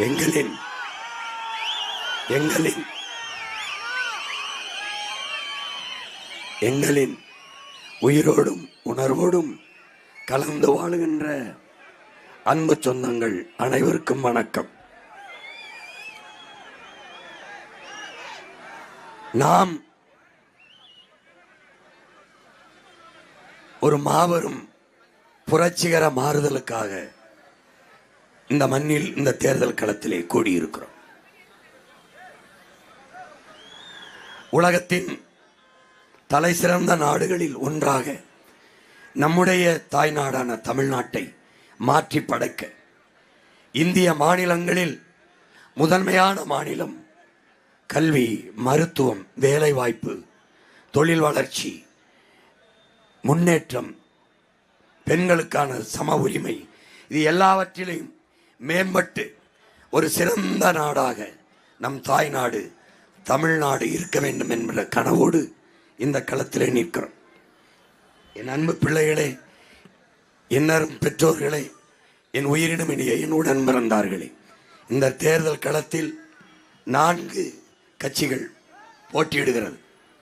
எங்களின் எங்களின் எங்களின் உயிரோடும் உணர்வோடும் கலந்து வாழுகின்ற அன்பு சொந்தங்கள் அனைவருக்கும் வணக்கம். நாம் ஒரு மாபெரும் புரட்சிகர மாறுதலுக்காக இந்த மண்ணில் இந்த தேர்தல் களத்திலே கூடியிருக்கிறோம். உலகத்தின் தலை சிறந்த நாடுகளில் ஒன்றாக நம்முடைய தாய்நாடான தமிழ்நாட்டை மாற்றி படைக்க இந்திய மாநிலங்களில் முதன்மையான மாநிலம் கல்வி, மருத்துவம், வேலைவாய்ப்பு, தொழில் வளர்ச்சி, முன்னேற்றம், பெண்களுக்கான சம உரிமை, இது எல்லாவற்றிலையும் மேம்பட்டு ஒரு சிறந்த நாடாக நம் தாய்நாடு தமிழ்நாடு இருக்க வேண்டும் என்ற கனவோடு இந்த களத்திலே நிற்கிறோம். என் அன்பு பிள்ளைகளே, என்னரும் பெற்றோர்களே, என் உயிரினும் இனிய என் உடன் பிறந்தார்களே, இந்த தேர்தல் களத்தில் 4 கட்சிகள் போட்டியிடுகிறது.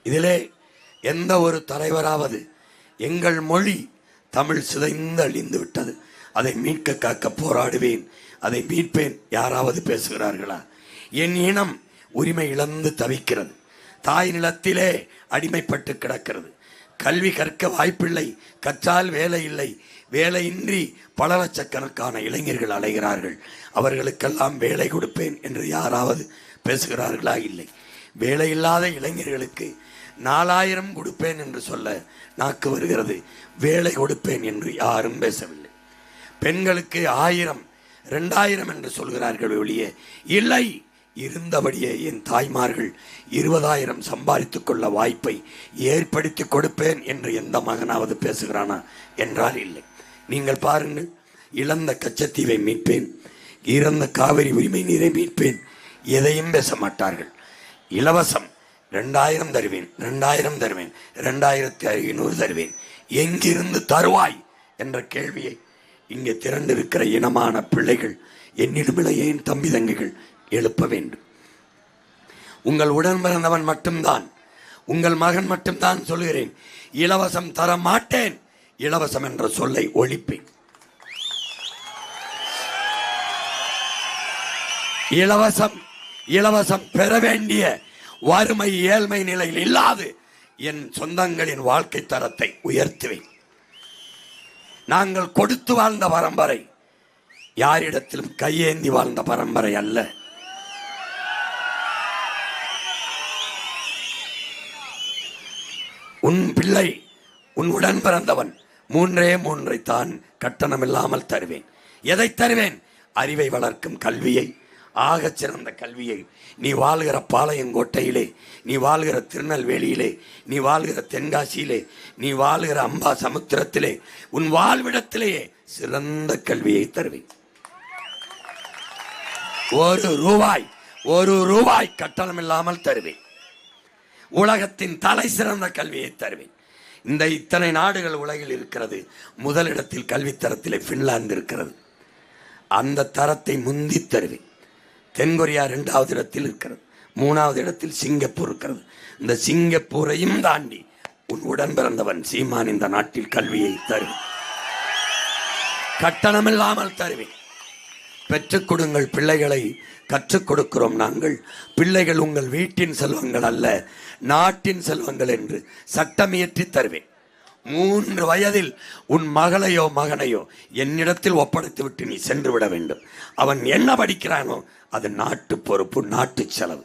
இதிலே எந்த ஒரு தலைவராவது எங்கள் மொழி தமிழ் சிதைந்து அழிந்து விட்டது, அதை மீட்க காக்க போராடுவேன், அதை மீட்பேன், யாராவது பேசுகிறார்களா? என் இனம் உரிமை இழந்து தவிக்கிறது, தாய் நிலத்திலே அடிமைப்பட்டு கிடக்கிறது, கல்வி கற்க வாய்ப்பில்லை, கற்றால் வேலை இல்லை, வேலையின்றி பல லட்சக்கணக்கான இளைஞர்கள் அலைகிறார்கள், அவர்களுக்கெல்லாம் வேலை கொடுப்பேன் என்று யாராவது பேசுகிறார்களா? இல்லை. வேலை இல்லாத இளைஞர்களுக்கு 4000 கொடுப்பேன் என்று சொல்ல நாக்கு வருகிறது, வேலை கொடுப்பேன் என்று யாரும் பேசவில்லை. பெண்களுக்கு 1000 2000 என்று சொல்கிறார்கள் ஒழிய இல்லை, இருந்தபடியே என் தாய்மார்கள் 20,000 சம்பாதித்துக் கொள்ள வாய்ப்பை ஏற்படுத்தி கொடுப்பேன் என்று எந்த மகனாவது பேசுகிறானா என்றால் இல்லை. நீங்கள் பாருங்கள், இழந்த கச்சத்தீவை மீட்பேன், இறந்த காவிரி உரிமை நீரை மீட்பேன், எதையும் பேச மாட்டார்கள். இலவசம் 2000 தருவேன், 2000 தருவேன், 2500 தருவேன், எங்கிருந்து தருவாய் என்ற கேள்வியை இங்கே திரண்டிருக்கிற இனமான பிள்ளைகள், என்னிடமில்லையே என் தம்பி தங்கைகள் எழுப்ப வேண்டும். உங்கள் உடன் பிறந்தவன் மட்டும்தான், உங்கள் மகன் மட்டும்தான் சொல்கிறேன், இலவசம் தர மாட்டேன், இலவசம் என்ற சொல்லை ஒழிப்பேன். இலவசம் பெற வேண்டிய வறுமை ஏழ்மை நிலையில் இல்லாது என் சொந்தங்களின் வாழ்க்கை தரத்தை உயர்த்துவேன். நாங்கள் கொடுத்து வாழ்ந்த பரம்பரை, யாரிடத்திலும் கையேந்தி வாழ்ந்த பரம்பரை அல்ல. உன் பிள்ளை, உன் உடன் பிறந்தவன் 3 தான் கட்டணம் இல்லாமல் தருவேன். எதை தருவேன்? அறிவை வளர்க்கும் கல்வியை, ஆகச் சிறந்த கல்வியை. நீ வாழ்கிற பாளையங்கோட்டையிலே, நீ வாழ்கிற திருநெல்வேலியிலே, நீ வாழ்கிற தென்காசியிலே, நீ வாழ்கிற அம்பா சமுத்திரத்திலே, உன் வாழ்விடத்திலேயே சிறந்த கல்வியை தருவேன். ஒரு ரூபாய் கட்டணம் இல்லாமல் தருவேன். உலகத்தின் தலை சிறந்த கல்வியை தருவேன். இத்தனை நாடுகள் உலகில் இருக்கிறது, முதலிடத்தில் கல்வித்தரத்திலே பின்லாந்து இருக்கிறது, அந்த தரத்தை முந்தி தருவேன். தென்கொரியா 2வது இடத்தில் இருக்கிறது, 3வது இடத்தில் சிங்கப்பூர் இருக்கிறது. இந்த சிங்கப்பூரையும் தாண்டி உன் உடன் பிறந்தவன் சீமான் இந்த நாட்டில் கல்வியை தருவேன், கட்டணமில்லாமல் தருவேன். பெற்றுக் கொடுங்கள் பிள்ளைகளை, கற்றுக் கொடுக்கிறோம் நாங்கள். பிள்ளைகள் உங்கள் வீட்டின் செல்வங்கள் அல்ல, நாட்டின் செல்வங்கள் என்று சட்டம் இயற்றி தருவேன். 3 வயதில் உன் மகளையோ மகனையோ என்னிடத்தில் ஒப்படைத்து விட்டு நீ சென்று விட வேண்டும். அவன் என்ன படிக்கிறானோ அது நாட்டு பொறுப்பு, நாட்டு செலவு.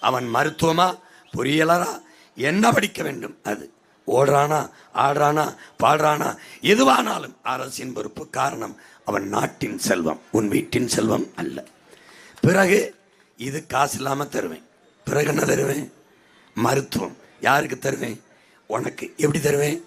அவன் மருத்துவமா, பொறியியலரா, என்ன படிக்க வேண்டும் அது, ஓடுறானா, ஆடுறானா, பாடுறானா, எதுவானாலும் அரசின் பொறுப்பு. காரணம், அவன் நாட்டின் செல்வம், உன் வீட்டின் செல்வம் அல்ல. பிறகு இது காசு இல்லாமல் தருவேன். பிறகு என்ன தருவேன்? மருத்துவம். யாருக்கு தருவேன்? உனக்கு. எப்படி தருவேன்?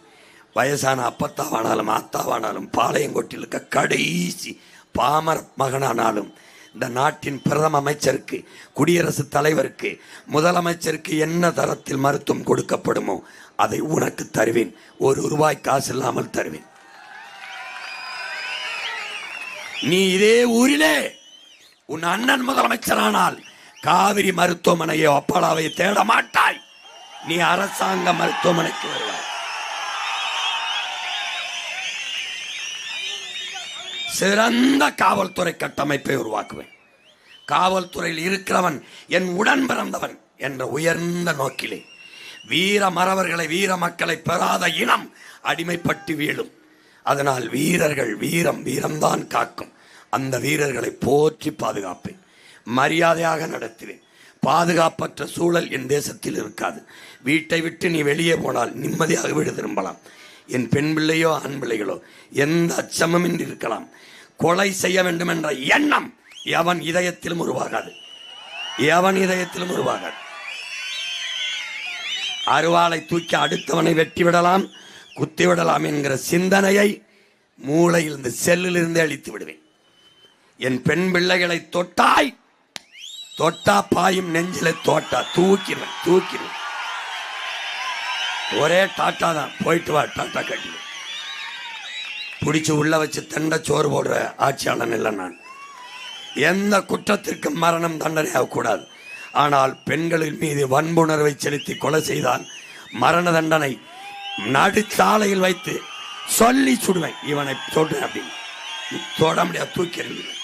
வயசான அப்பத்தாவானாலும் ஆத்தாவானாலும், பாளையங்கோட்டில் இருக்க கடைசி பாமர மகனானாலும், இந்த நாட்டின் பிரதம அமைச்சருக்கு, குடியரசுத் தலைவருக்கு, முதலமைச்சருக்கு என்ன தரத்தில் மருத்துவம் கொடுக்கப்படுமோ அதை உனக்கு தருவேன். 1 ரூபாய் காசு இல்லாமல் தருவேன். நீ இதே ஊரிலே உன் அண்ணன் முதலமைச்சரானால் காவிரி மருத்துவமனையோ அப்பலாவை தேட மாட்டாய். நீ அரசாங்க மருத்துவமனைக்கு வருவாய். சிறந்த காவல்துறை கட்டமைப்பை உருவாக்குவேன். காவல்துறையில் இருக்கிறவன் என் உடன் பிறந்தவன் என்ற உயர்ந்த நோக்கிலே வீர மறவர்களை, வீர மக்களை பெறாத இனம் அடிமைப்பட்டு வீழும். அதனால் வீரர்கள் வீரம்தான் காக்கும். அந்த வீரர்களை போற்றி பாதுகாப்பேன், மரியாதையாக நடத்துவேன். பாதுகாப்பற்ற சூழல் என் தேசத்தில் இருக்காது. வீட்டை விட்டு நீ வெளியே போனால் நிம்மதியாக வீடு திரும்பலாம். என் பெண் பிள்ளையோ ஆண் பிள்ளைகளோ எந்த அச்சமுமின்றி இருக்கலாம். கொலை செய்ய வேண்டும் என்ற எண்ணம் எவன் இதயத்திலும் உருவாகாது. அருவாளை தூக்கி அடுத்தவனை வெட்டிவிடலாம், குத்திவிடலாம் என்கிற சிந்தனையை மூளையில் இருந்து, செல்லிலிருந்து அழித்து விடுவேன். என் பெண் பிள்ளைகளை தொட்டா பாயும் நெஞ்சில தூக்கிடுவேன். ஒரே டாட்டா தான், போயிட்டு வா, டாட்டா கட்டி பிடிச்சி உள்ள வச்சு தண்ட சோறு போடுற ஆட்சியாளன் இல்லை நான். எந்த குற்றத்திற்கும் மரணம் தண்டனை ஆகக்கூடாது. ஆனால் பெண்களின் மீது வன்புணர்வை செலுத்தி கொலை செய்தால் மரண தண்டனை நடுச்சாலையில் வைத்து சொல்லி சுடுவேன். இவனை சொல்றேன் அப்படின்னு தொட முடியாது, தூக்கி எறிஞ்சுவேன்.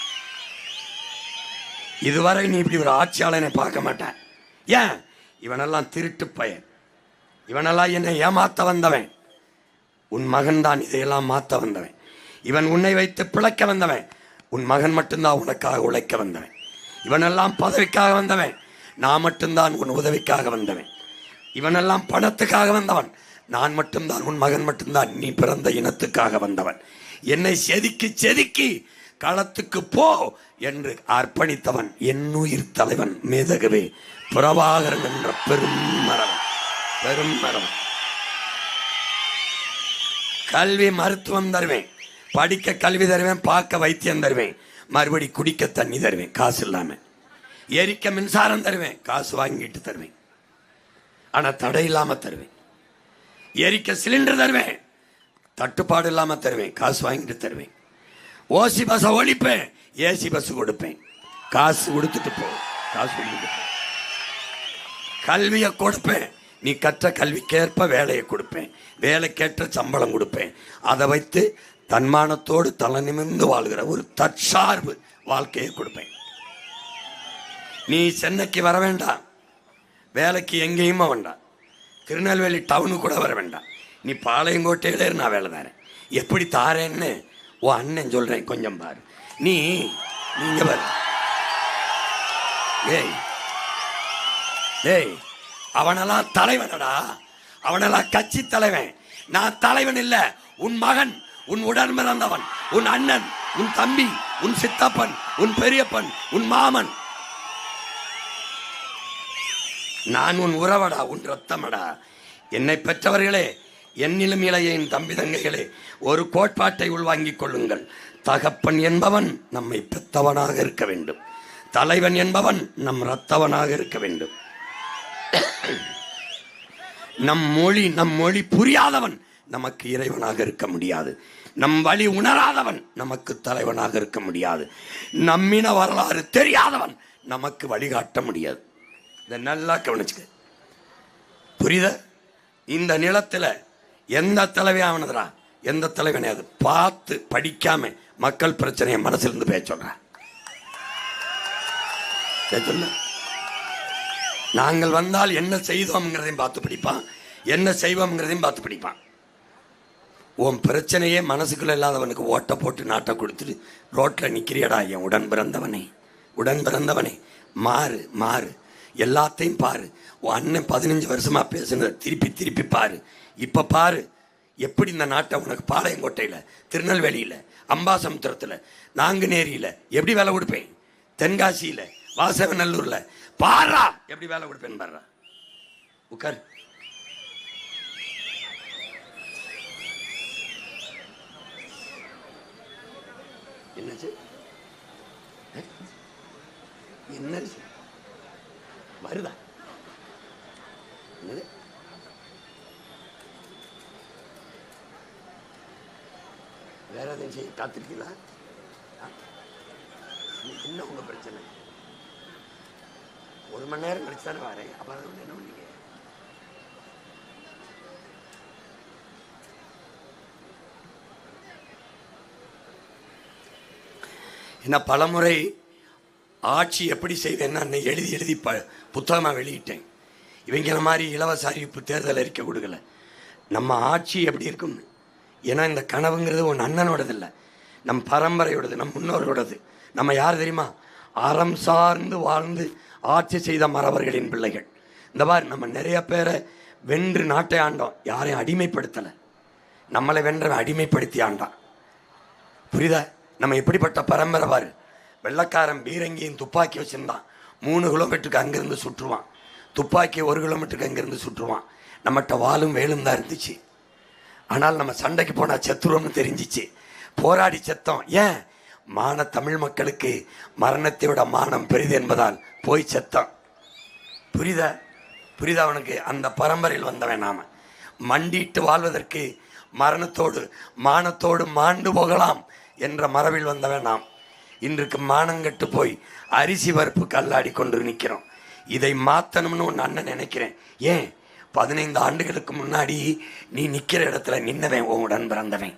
இதுவரை நீ இப்படி ஒரு ஆட்சியாளனை பார்க்க மாட்டேன். ஏன்? இவனெல்லாம் திருட்டு பையன், இவனெல்லாம் என்னை ஏமாத்த வந்தவன். உன் மகன் தான் இதையெல்லாம் மாற்ற வந்தவன். இவன் உன்னை வைத்து பிழைக்க வந்தவன். உன் மகன் மட்டும்தான் உனக்காக உழைக்க வந்தவன். இவனெல்லாம் பதவிக்காக வந்தவன். நான் மட்டும்தான் உன் உதவிக்காக வந்தவன். இவனெல்லாம் பணத்துக்காக வந்தவன். நான் மட்டும்தான், உன் மகன் மட்டும்தான் நீ பிறந்த இனத்துக்காக வந்தவன். என்னை செதுக்கி களத்துக்கு போ என்று அர்ப்பணித்தவன் என்னுயிர் தலைவன் மேதகவே பிரபாகரன் என்ற பெரும் மரம். கல்வி மருத்துவம் தருவேன், படிக்க கல்வி தருவேன், பார்க்க வைத்தியம் தருவேன், மறுபடி குடிக்க தண்ணி தருவேன் காசு இல்லாம, எரிக்க மின்சாரம் தருவேன், காசு வாங்கிட்டு தருவேன், ஆனா தடை இல்லாம தருவேன். எரிக்க சிலிண்டர் தருவேன், தட்டுப்பாடு இல்லாம தருவேன், காசு வாங்கிட்டு தருவேன். ஓசி பஸ் ஒழிப்பேன், ஏசி பஸ் கொடுப்பேன், காசு கொடுத்துட்டு போ, காசு கொடுத்துட்டு போ. கல்வியை கொடுப்பேன், நீ கற்ற கல்விக்கேற்ப வேலையை கொடுப்பேன், வேலைக்கேற்ற சம்பளம் கொடுப்பேன். அதை வைத்து தன்மானத்தோடு தலை நிமிர்ந்து வாழ்கிற ஒரு தற்சார்பு வாழ்க்கையை கொடுப்பேன். நீ சென்னைக்கு வர வேண்டாம், வேலைக்கு எங்கேயுமா வேண்டாம், திருநெல்வேலி டவுனு கூட வர வேண்டாம். நீ பாளையங்கோட்டையிலே நான் வேலை தரேன். எப்படி தாரேன்னு ஓ அண்ணன் சொல்றேன், கொஞ்சம் பாரு. நீங்க பாரு. ஏய் அவனெல்லாம் தலைவனடா, அவனெல்லாம் கட்சி தலைவன். நான் தலைவன் இல்ல. உன் மகன், உன் உடன் பிறந்தவன், உன் அண்ணன், உன் தம்பி, உன் சித்தப்பன், உன் பெரியப்பன், உன் மாமன். நான் உன் உறவடா, உன் ரத்தமடா. என்னை பெற்றவர்களே, என்னிலும் இளைய என் தம்பி தங்கைகளே, ஒரு கோட்பாட்டை உள்வாங்கிக் கொள்ளுங்கள். தகப்பன் என்பவன் நம்மை பெற்றவனாக இருக்க வேண்டும். தலைவன் என்பவன் நம் இரத்தவனாக இருக்க வேண்டும். நம் மொழி புரியாதவன் நமக்கு இறைவனாக இருக்க முடியாது. நம் வழி உணராதவன் நமக்கு தலைவனாக இருக்க முடியாது. நம்மின வரலாறு தெரியாதவன் நமக்கு வழிகாட்ட முடியாது. இதை நல்லா கவனிச்சுக்க, புரியுத? இந்த நிலத்துல எந்த தலைவியானதுரா, எந்த தலைவனே அது பார்த்து படிக்காம மக்கள் பிரச்சனையை மனசிலிருந்து பேச சொல்ற. நாங்கள் வந்தால் என்ன செய்தோம்ங்கிறதையும் பார்த்து படிப்பான், என்ன செய்வோம்ங்கிறதையும் பார்த்து படிப்பான். உன் பிரச்சனையே மனசுக்குள்ள இல்லாதவனுக்கு ஓட்ட போட்டு நாட்டை கொடுத்துட்டு ரோட்டில் நிற்கிறியடா. என் உடன் பிறந்தவனே மாறு, எல்லாத்தையும் பாரு. உன் அண்ணன் 15 வருஷமா பேசுனதை திருப்பி பாரு. இப்ப பாரு எப்படி இந்த நாட்டை உனக்கு பாளையங்கோட்டையில், திருநெல்வேலியில், அம்பாசமுத்திரத்தில், நாங்குநேரியில் எப்படி வேலை கொடுப்பேன், தென்காசியில், வாசவநல்லூர்ல பாரா எப்படி வேலை கொடுப்பேன் பாரு. உட்கார். என்ன வருதா? வேற எதுவும் செய்ய காத்திருக்கீங்களா? என்ன உங்க பிரச்சனை? ஒரு மணி நேரம் கழிச்சு தானே வரேன். அப்ப என்ன பண்ணீங்க? என்ன பலமுறை ஆட்சி எப்படி செய்வேன்னு எழுதி எழுதி புத்தகமாக வெளியிட்டேன். இவங்கள மாதிரி இலவச அறிவிப்பு தேர்தல் அறிக்கை கொடுக்கல. நம்ம ஆட்சி எப்படி இருக்கும்? ஏன்னா இந்த கனவுங்கிறது உன் அண்ணனோடது இல்லை, நம் பரம்பரையோடது, நம் முன்னோர்களோடது. நம்ம யார் தெரியுமா? அறம் சார்ந்து வாழ்ந்து ஆட்சி செய்த மறவர்களின் பிள்ளைகள். இந்த மாதிரி நம்ம நிறைய பேரை வென்று நாட்டை ஆண்டோம், யாரையும் அடிமைப்படுத்தலை. நம்மளை வென்ற அடிமைப்படுத்தி ஆண்டான். புரியுதா? நம்ம எப்படிப்பட்ட பரம்பரை பாரு. வெள்ளக்காரன் பீரங்கியும் துப்பாக்கி வச்சுருந்தான். 3 கிலோமீட்டருக்கு அங்கேருந்து சுற்றுவான். துப்பாக்கி 1 கிலோமீட்டருக்கு அங்கேருந்து சுற்றுவான். நம்மகிட்ட வாளும் வேலும் தான் இருந்துச்சு. ஆனால் நம்ம சண்டைக்கு போனால் செத்துருவோம்னு தெரிஞ்சிச்சு. போராடி செத்தோம். ஏன்? தமிழ் மக்களுக்கு மரணத்தை விட மானம் பெரிது என்பதால் போய் செத்தோம். புரியுதா? புரியுதா அவனுக்கு? அந்த பரம்பரையில் வந்தவன் நாம. மண்டிட்டு வாழ்வதற்கு மரணத்தோடு மானத்தோடு மாண்டு போகலாம் என்ற மரபில் வந்தவன் நாம். இன்றைக்கு மானங்கட்டு போய் அரிசி பருப்பு கல்லாடி கொண்டு நிற்கிறோம். இதை மாற்றணும்னு ஒன்று அண்ணன் நினைக்கிறேன். ஏன்? 15 ஆண்டுகளுக்கு முன்னாடி நீ நிற்கிற இடத்துல நின்னவன் உடன் பிறந்தவன்.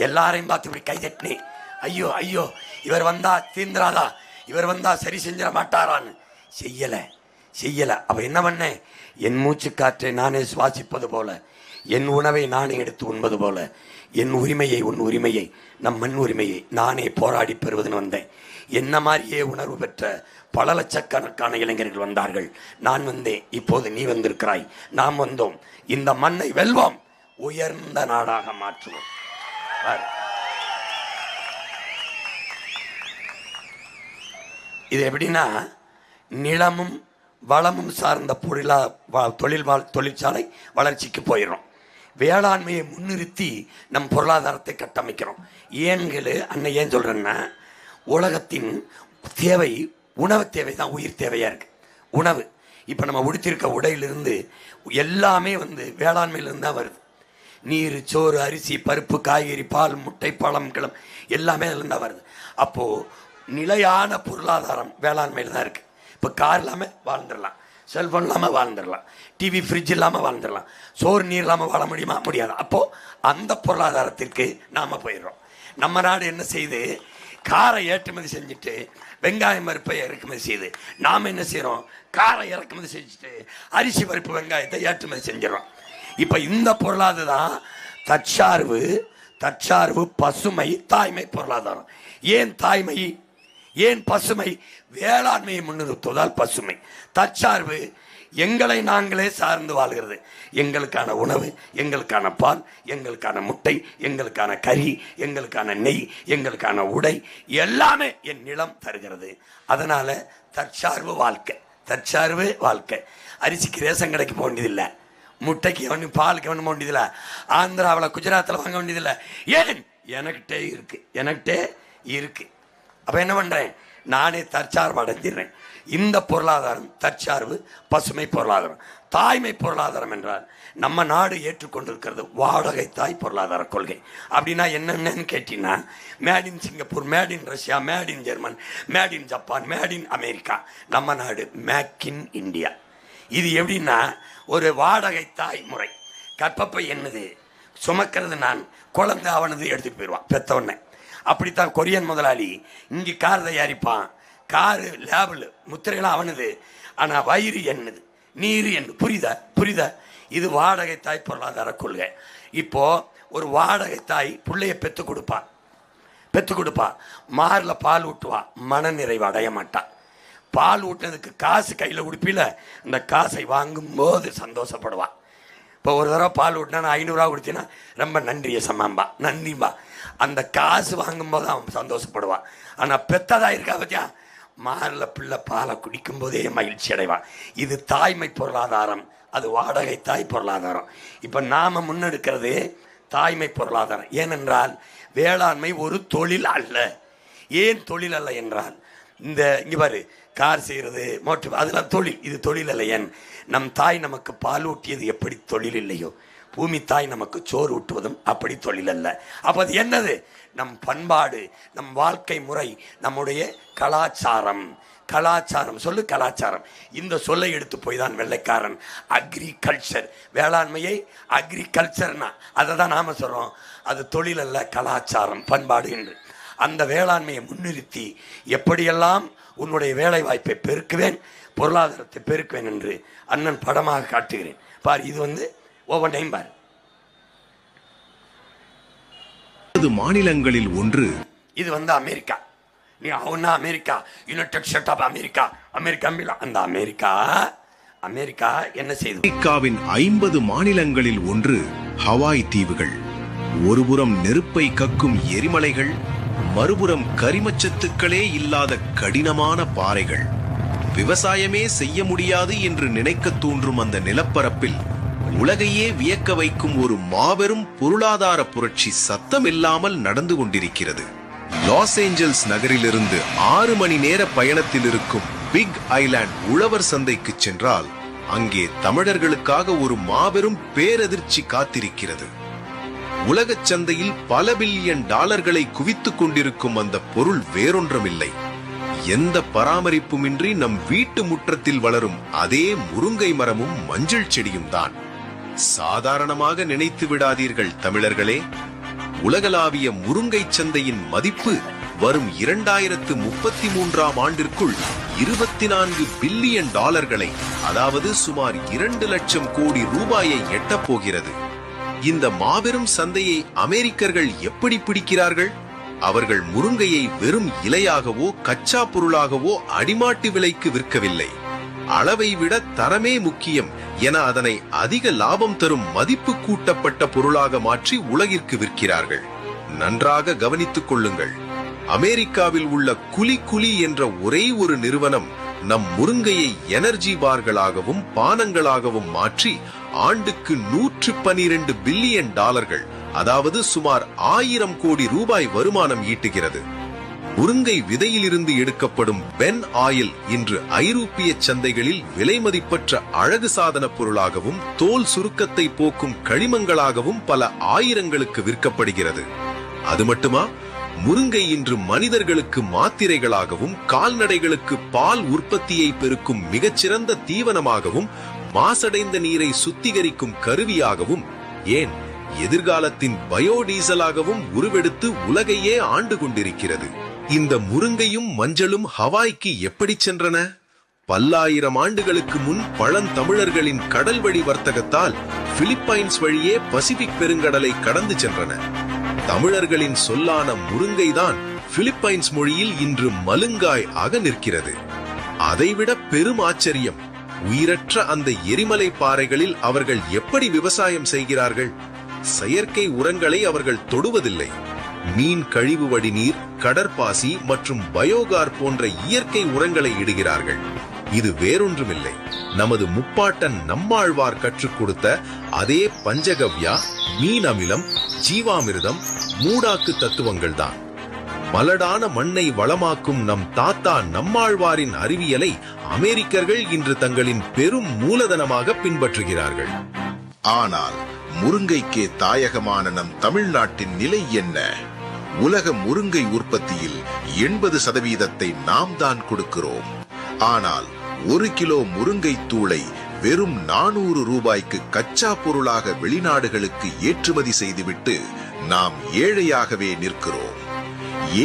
எல்லாரையும் பார்த்து இப்படி கைதட்டினேன். ஐயோ ஐயோ, இவர் வந்தா தீந்திராதா, இவர் வந்தா சரி செஞ்சிட மாட்டாரான்னு. செய்யலை. அப்போ என்ன பண்ணேன்? என் மூச்சு காற்றை நானே சுவாசிப்பது போல, என் உணவை நானே எடுத்து உண்பது போல, என் உரிமையை, உன் உரிமையை, நம் மண் உரிமையை நானே போராடி பெறுவதுன்னு வந்தேன். என்ன மாதிரியே உணர்வு பெற்ற பல லட்சக்கணக்கான இளைஞர்கள் வந்தார்கள். நான் வந்தேன், இப்போது நீ வந்திருக்கிறாய், நாம் வந்தோம். இந்த மண்ணை வெல்வோம், உயர்ந்த நாடாக மாற்றுவோம். இது எப்படின்னா, நிலமும் வளமும் சார்ந்த தொழிற்சாலை வளர்ச்சிக்கு போயிடும். வேளாண்மையை முன்னிறுத்தி நம் பொருளாதாரத்தை கட்டமைக்கிறோம். ஏன்களு அண்ணன் ஏன் சொல்கிறேன்னா, உலகத்தின் தேவை உணவு தேவை தான் உயிர் தேவையாக இருக்குது. உணவு இப்போ நம்ம உடுத்திருக்க உடையிலிருந்து எல்லாமே வேளாண்மையிலிருந்து தான் வருது. நீர், சோறு, அரிசி, பருப்பு, காய்கறி, பால், முட்டை, பழம், கிழம் எல்லாமே அதுலேருந்து தான் வருது. அப்போது நிலையான பொருளாதாரம் வேளாண்மையில் தான் இருக்குது. இப்போ கார் இல்லாமல் வாழ்ந்துடலாம், செல்ஃபோன் இல்லாமல் வாழ்ந்துடலாம், டிவி ஃப்ரிட்ஜ் இல்லாமல் வாழ்ந்துடலாம், சோறு நீர் இல்லாமல் வாழ முடியுமா? முடியாது. அப்போது அந்த பொருளாதாரத்திற்கு நாம் போயிடுறோம். நம்ம நாடு என்ன செய்யுது? காரை ஏற்றுமதி செஞ்சுட்டு வெங்காயம் பருப்பை இறக்குமதி செய்யுது. நாம் என்ன செய்கிறோம்? காரை இறக்குமதி செஞ்சுட்டு அரிசி பருப்பு வெங்காயத்தை ஏற்றுமதி செஞ்சிடறோம். இப்போ இந்த பொருளாதாரம் தற்சார்பு, பசுமை, தாய்மை பொருளாதாரம். ஏன் தாய்மை, ஏன் பசுமை? வேளாண்மையை முன்னிறுத்துவதால் பசுமை. தற்சார்பு, எங்களை நாங்களே சார்ந்து வாழ்கிறது. எங்களுக்கான உணவு, எங்களுக்கான பால், எங்களுக்கான முட்டை, எங்களுக்கான கறி, எங்களுக்கான நெய், எங்களுக்கான உடை எல்லாமே என் நிலம் தருகிறது. அதனால தற்சார்பு வாழ்க்கை. அரிசிக்கு ரேஷன் கடைக்கு போக வேண்டியதில்லை, முட்டைக்கு ஒன்று, பாலுக்கு ஒன்று போக வேண்டியதில்லை, ஆந்திராவில் குஜராத்தில் வாங்க வேண்டியதில்லை. ஏன்? எனக்கிட்டே இருக்கு. அப்போ என்ன பண்ணுறேன்? நானே தற்சார்பு அடைஞ்சிடுறேன். இந்த பொருளாதாரம் தற்சார்பு, பசுமை பொருளாதாரம். தாய்மை பொருளாதாரம் என்றால் நம்ம நாடு ஏற்றுக்கொண்டிருக்கிறது வாடகை தாய் பொருளாதார கொள்கை. அப்படின்னா என்னென்னு கேட்டீங்கன்னா, made in Singapore, made in Russia, made in German, made in Japan, made in America. நம்ம நாடு மேக் இன் இந்தியா. இது எப்படின்னா, ஒரு வாடகை தாய் முறை. கற்பப்பை என்னது, சுமக்கிறது நான், குழந்தை அவனது எடுத்துகிட்டு போயிடுவான் பெற்றவொன்னே. அப்படித்தான் கொரியன் முதலாளி இங்கே கார் தயாரிப்பான். காரு லேபிள் முத்திரையெல்லாம் அவனது, ஆனால் வயிறு என்னது, நீர் என்ன. புரியுதா? இது வாடகை தாய் பொருளாதார கொள்கை. இப்போ ஒரு வாடகை தாய் பிள்ளைய பெற்று கொடுப்பா, மாரில் பால் ஊட்டுவா, மன நிறைவு அடைய மாட்டான். பால் ஊட்டினதுக்கு காசு கையில் உடுப்பில, இந்த காசை வாங்கும்போது சந்தோஷப்படுவான். இப்போ ஒரு தடவை பால் ஊட்டினா நான் 500 ரூபா கொடுத்தீங்கன்னா ரொம்ப நன்றியை சம்மாம்பா, நன்றிம்பா. அந்த காசு வாங்கும்போது அவன் சந்தோஷப்படுவான். ஆனால் பெத்ததாக இருக்கா பத்தியா, மாரில் பிள்ளை பாலை குடிக்கும் போதே மகிழ்ச்சி அடைவான். இது தாய்மை பொருளாதாரம், அது வாடகை தாய் பொருளாதாரம். இப்போ நாம் முன்னெடுக்கிறது தாய்மை பொருளாதாரம். ஏனென்றால் வேளாண்மை ஒரு தொழில் அல்ல. ஏன் தொழில் அல்ல என்றால், இங்கே பாரு, கார் செய்கிறது, மோட்டர், அதெல்லாம் தொழில். இது தொழில் அல்ல. ஏன்? நம் தாய் நமக்கு பால் ஊட்டியது எப்படி தொழில் இல்லையோ, பூமி தாய் நமக்கு சோறு ஊட்டுவதும் அப்படி தொழில் அல்ல. அப்போ அது என்னது? நம் பண்பாடு, நம் வாழ்க்கை முறை, நம்முடைய கலாச்சாரம். கலாச்சாரம் சொல்லு, கலாச்சாரம். இந்த சொல்லை எடுத்து போய் தான் வெள்ளைக்காரன் அக்ரிகல்ச்சர், வேளாண்மையை அக்ரிகல்ச்சர்னா அதை தான் நாம் சொல்கிறோம். அது தொழில் அல்ல, கலாச்சாரம், பண்பாடு என்று. அந்த வேளாண்மையை முன்னிறுத்தி எப்படியெல்லாம் உன்னுடைய வேலை வாய்ப்பை பெருக்குவேன், பொருளாதாரத்தை பெருக்குவேன் என்று அண்ணன் படமாக காட்டுகிறேன். பார், இது ஒவ்வொன்றையும் பார். மாநிலங்களில் ஒன்று இது அமெரிக்கா. நீ அவனா America, United State of America, America அந்த அமெரிக்கா என்ன செய்து? அமெரிக்காவின் 50 மாநிலங்களில் ஒன்று ஹவாய் தீவுகள். ஒருபுறம் நெருப்பை கக்கும் எரிமலைகள், மறுபுறம் கரிமச்சத்துக்களே இல்லாத கடினமான பாறைகள். விவசாயமே செய்ய முடியாது என்று நினைக்க தூண்டும் அந்த நிலப்பரப்பில் உலகையே வியக்க வைக்கும் ஒரு மாபெரும் பொருளாதார புரட்சி சத்தமில்லாமல் நடந்து கொண்டிருக்கிறது. லாஸ் ஏஞ்சல்ஸ் நகரிலிருந்து 6 மணி நேர பயணத்தில் இருக்கும் பிக் ஐலாண்ட் உழவர் சந்தைக்கு சென்றால் அங்கே தமிழர்களுக்காக ஒரு மாபெரும் பேரதிர்ச்சி காத்திருக்கிறது. உலகச் சந்தையில் பல பில்லியன் டாலர்களை குவித்துக் கொண்டிருக்கும் அந்த பொருள் வேறொன்றுமில்லை, எந்த பராமரிப்புமின்றி நம் வீட்டு முற்றத்தில் வளரும் அதே முருங்கை மரமும் மஞ்சள் செடியும் தான். சாதாரணமாக நினைத்து விடாதீர்கள் தமிழர்களே. உலகளாவிய முருங்கை சந்தையின் மதிப்பு வரும் 2033ஆம் ஆண்டிற்குள் 24 பில்லியன் டாலர்களை, அதாவது சுமார் 2 லட்சம் கோடி ரூபாயை எட்டப் போகிறது. இந்த மாபெரும் சந்தையை அமெரிக்கர்கள் எப்படி பிடிக்கிறார்கள்? அவர்கள் முருங்கையை வெறும் இலையாகவோ கச்சா பொருளாகவோ அடிமாட்டு விலைக்கு விற்கவில்லை. அளவை விட தரமே முக்கியம் என அதனை அதிக லாபம் தரும் மதிப்பு கூட்டப்பட்ட பொருளாக மாற்றி உலகிற்கு விற்கிறார்கள். நன்றாக கவனித்துக் கொள்ளுங்கள். அமெரிக்காவில் உள்ள குலி என்ற ஒரே ஒரு நிறுவனம் நம் முருங்கையை எனர்ஜி பார்களாகவும் பானங்களாகவும் மாற்றி ஆண்டுக்கு 112 பில்லியன் டாலர்கள், அதாவது சுமார் 1000 கோடி ரூபாய் வருமானம் ஈட்டுகிறது. முருங்கை விதையிலிருந்து எடுக்கப்படும் பென் ஆயில் இன்று ஐரோப்பிய சந்தைகளில் விலை மதிப்பற்ற அழகு சாதன பொருளாகவும் தோல் சுருக்கத்தை போக்கும் கழிமங்களாகவும் பல ஆயிரங்களுக்கு விற்கப்படுகிறது. அது மட்டுமா, முருங்கை இன்று மனிதர்களுக்கு மாத்திரைகளாகவும் கால்நடைகளுக்கு பால் உற்பத்தியை பெருக்கும் மிகச்சிறந்த தீவனமாகவும் மாசடைந்த நீரை சுத்திகரிக்கும் கருவியாகவும், ஏன் எதிர்காலத்தின் பயோடீசலாகவும் உருவெடுத்து உலகையே ஆண்டு கொண்டிருக்கிறது. இந்த முருங்கையும் மஞ்சளும் ஹவாய்க்கு எப்படி சென்றன? பல்லாயிரம் ஆண்டுகளுக்கு முன் பழந்தமிழர்களின் கடல்வழி வர்த்தகத்தால் பிலிப்பைன்ஸ் வழியே பசிபிக் பெருங்கடலை கடந்து சென்றன. தமிழர்களின் சொல்லான முருங்கைதான் பிலிப்பைன்ஸ் மொழியில் இன்று மலுங்காய் ஆக நிற்கிறது. அதைவிட பெரும் ஆச்சரியம், உயிரற்ற அந்த எரிமலை பாறைகளில் அவர்கள் எப்படி விவசாயம் செய்கிறார்கள்? செயற்கை உரங்களை அவர்கள் தொடுவதில்லை. மீன் கழிவு வடிநீர், கடற்பாசி மற்றும் பயோகார் போன்ற இயற்கை உரங்களை இடுகிறார்கள். இது வேறொன்றுமில்லை, நமது முப்பாட்டன் நம்மாழ்வார் கற்றுக் கொடுத்த அதே பஞ்சகவ்யா, மீன் அமிலம், ஜீவாமிர்தம், மூடாக்கு தத்துவங்கள் தான். மலடான மண்ணை வளமாக்கும் நம் தாத்தா நம்மாழ்வாரின் அறிவியலை அமெரிக்கர்கள் இன்று தங்களின் பெரும் மூலதனமாக பின்பற்றுகிறார்கள். ஆனால் முருங்கைக்கே தாயகமான நம் தமிழ்நாட்டின் நிலை என்ன? உலக முருங்கை உற்பத்தியில் 80% நாம் தான் கொடுக்கிறோம். ஆனால் 1 கிலோ முருங்கை தூளை வெறும் 400 ரூபாய்க்கு கச்சா பொருளாக வெளிநாடுகளுக்கு ஏற்றுமதி செய்துவிட்டு நாம் ஏழையாகவே நிற்கிறோம்.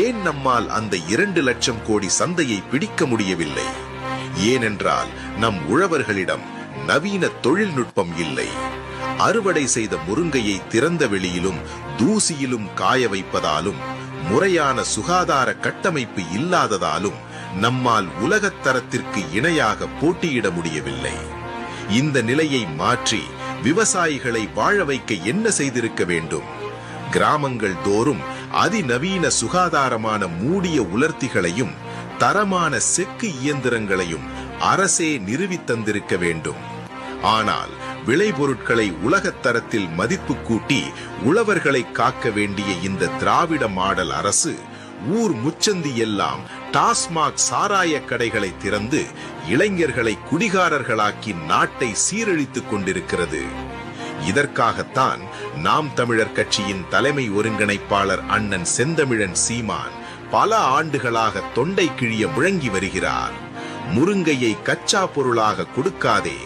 ஏன் நம்மால் அந்த 2 லட்சம் கோடி சந்தையை பிடிக்க முடியவில்லை? ஏனென்றால் நம் உழவர்களிடம் நவீன தொழில்நுட்பம் இல்லை. அறுவடை செய்த முருங்கையை திறந்த வெளியிலும் தூசியிலும் காய வைப்பதாலும், முறையான சுகாதார கட்டமைப்பு இல்லாததாலும் நம்மால் உலகத்தரத்திற்கு இணையாக போட்டியிட முடியவில்லை. இந்த நிலையை மாற்றி விவசாயிகளை வாழ வைக்க என்ன செய்திருக்க வேண்டும்? கிராமங்கள் தோறும் அதிநவீன சுகாதாரமான மூடிய உலர்த்திகளையும் தரமான செக்கு இயந்திரங்களையும் அரசே நிறுவி தந்திருக்க வேண்டும். ஆனால் விளைபொருட்களை உலகத்தரத்தில் மதிப்பு கூட்டி உழவர்களை காக்க வேண்டிய இந்த திராவிட மாடல் அரசு ஊர் முச்சந்தி எல்லாம் டாஸ்மாக் சாராய கடைகளை திறந்து இளைஞர்களை குடிகாரர்களாக்கி நாட்டை சீரழித்துக் கொண்டிருக்கிறது. இதற்காகத்தான் நாம் தமிழர் கட்சியின் தலைமை ஒருங்கிணைப்பாளர் அண்ணன் செந்தமிழன் சீமான் பல ஆண்டுகளாக தொண்டை கிழிய முழங்கி வருகிறார். முருங்கையை கச்சா பொருளாக கொடுக்காதே,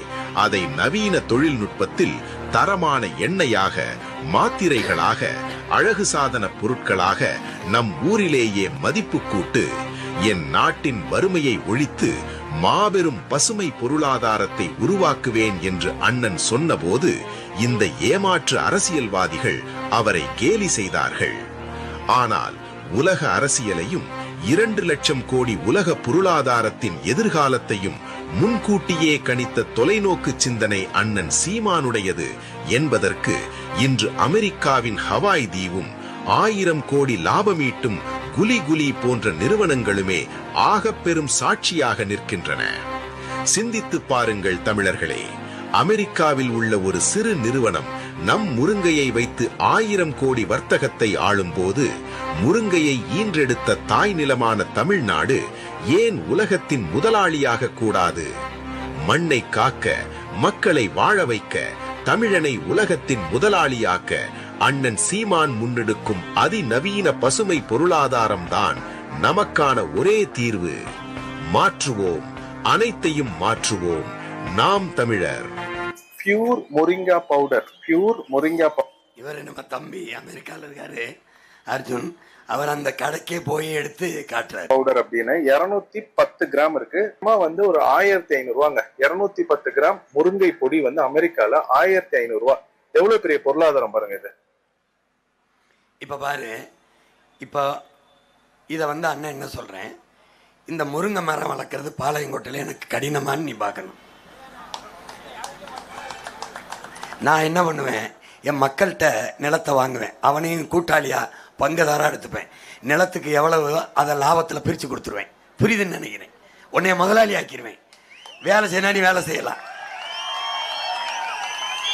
அதை நவீன தொழில்நுட்பத்தில் தரமான எண்ணெயாக, மாத்திரைகளாக, அழகு சாதன பொருட்களாக நம் ஊரிலேயே மதிப்பு கூட்டு, என் நாட்டின் வறுமையை ஒழித்து மாபெரும் பசுமை பொருளாதாரத்தை உருவாக்குவேன் என்று அண்ணன் சொன்னபோது இந்த ஏமாற்று அரசியல்வாதிகள் அவரை கேலி செய்தார்கள். ஆனால் உலக அரசியலையும் 2 லட்சம் கோடி உலக பொருளாதாரத்தின் எதிர்காலத்தையும் முன்கூட்டியே கணித்த தொலைநோக்கு சிந்தனை அண்ணன் சீமானுடையது என்பதற்கு இன்று அமெரிக்காவின் ஹவாய் தீவும் 1000 கோடி லாபமீட்டும் குலி குலி போன்ற நிறுவனங்களுமே ஆகப் பெரும் சாட்சியாக நிற்கின்றன. சிந்தித்து பாருங்கள் தமிழர்களே, அமெரிக்காவில் உள்ள ஒரு சிறு நிறுவனம் நம் முருங்கையை வைத்து 1000 கோடி வர்த்தகத்தை ஆளும் போது முருங்கையை ஈன்றெடுத்த தாய் நிலமான தமிழ்நாடு ஏன் உலகத்தின் முதலாளியாக கூடாது? மண்ணை காக்க, மக்களை வாழ வைக்க, தமிழனை உலகத்தின் முதலாளியாக்க அண்ணன் சீமான் முன்னெடுக்கும் அதிநவீன பசுமை பொருளாதாரம் தான் நமக்கான ஒரே தீர்வு. மாற்றுவோம், அனைத்தையும் மாற்றுவோம். நாம் தமிழர். Pure moringa powder, pure moringa இவர் நம்ம தம்பி அமெரிக்கால இருக்காரு அர்ஜுன், அவர் அந்த கடைக்கே போய் எடுத்து காட்டுறாரு. பவுடர் அப்படின்னு 210 கிராம் இருக்கு. வந்து ஒரு 1500 ரூபாங்க. 210 கிராம் முருங்கை பொடி வந்து அமெரிக்கால 1500 ரூபாய். எவ்வளவு பெரிய பொருளாதாரம் பாருங்க இது. இப்ப பாரு, இப்ப இத வந்து அண்ணன் என்ன சொல்றேன், இந்த முருங்கை மரம் வளர்க்கறது பாளையங்கோட்டையில எனக்கு கடினமான்னு நீ பார்க்கணும். நான் என்ன பண்ணுவேன், என் மக்கள்கிட்ட நிலத்தை வாங்குவேன், அவனையும் கூட்டாளியா பங்குதாரா எடுத்துப்பேன். நிலத்துக்கு எவ்வளவு அதை லாபத்தில் பிரித்து கொடுத்துருவேன். புரியுதுன்னு நினைக்கிறேன். உன்னைய முதலாளி ஆக்கிடுவேன். வேலை செய்யணா நீ வேலை செய்யலாம்.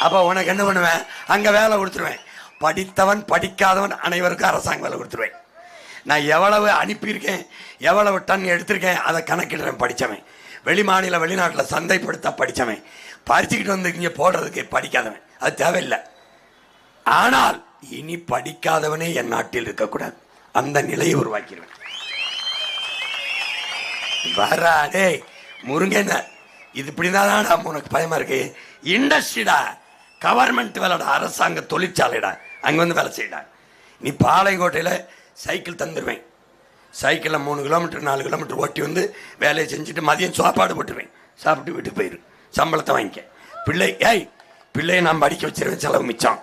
அப்போ உனக்கு என்ன பண்ணுவேன், அங்கே வேலை கொடுத்துருவேன். படித்தவன் படிக்காதவன் அனைவருக்கும் அரசாங்க வேலை கொடுத்துருவேன். நான் எவ்வளவு அனுப்பியிருக்கேன், எவ்வளவு டன் எடுத்திருக்கேன் அதை கணக்கிடுறேன். படித்தவன், வெளி மாநில வெளிநாட்டில் சந்தைப்படுத்த படித்தவன், பறிச்சுக்கிட்டு வந்து இங்கே போடுறதுக்கு படிக்காதவன், அது தேவையில்லை. ஆனால் இனி படிக்காதவனே என் நாட்டில் இருக்கக்கூடாது, அந்த நிலையை உருவாக்கிடுவேன். வராடே முருங்கன, இது இப்படிதான் உனக்கு பயமா இருக்கு. இண்டஸ்ட்ரிடா, கவர்மெண்ட் வேலைடா, அரசாங்க தொழிற்சாலைடா, அங்கே வந்து வேலை செய்யடா. நீ பாளையங்கோட்டையில் சைக்கிள் தந்துடுவேன். சைக்கிளில் 3 கிலோமீட்டர் 4 கிலோமீட்டர் ஓட்டி வந்து வேலையை செஞ்சுட்டு மதியம் சாப்பாடு போட்டுருவேன். சாப்பிட்டு வீட்டுக்கு போயிரு, சம்பளத்தை வாங்கிக்க. பிள்ளையை நான் படிக்க வச்சிருவேன், செலவு மிச்சம்.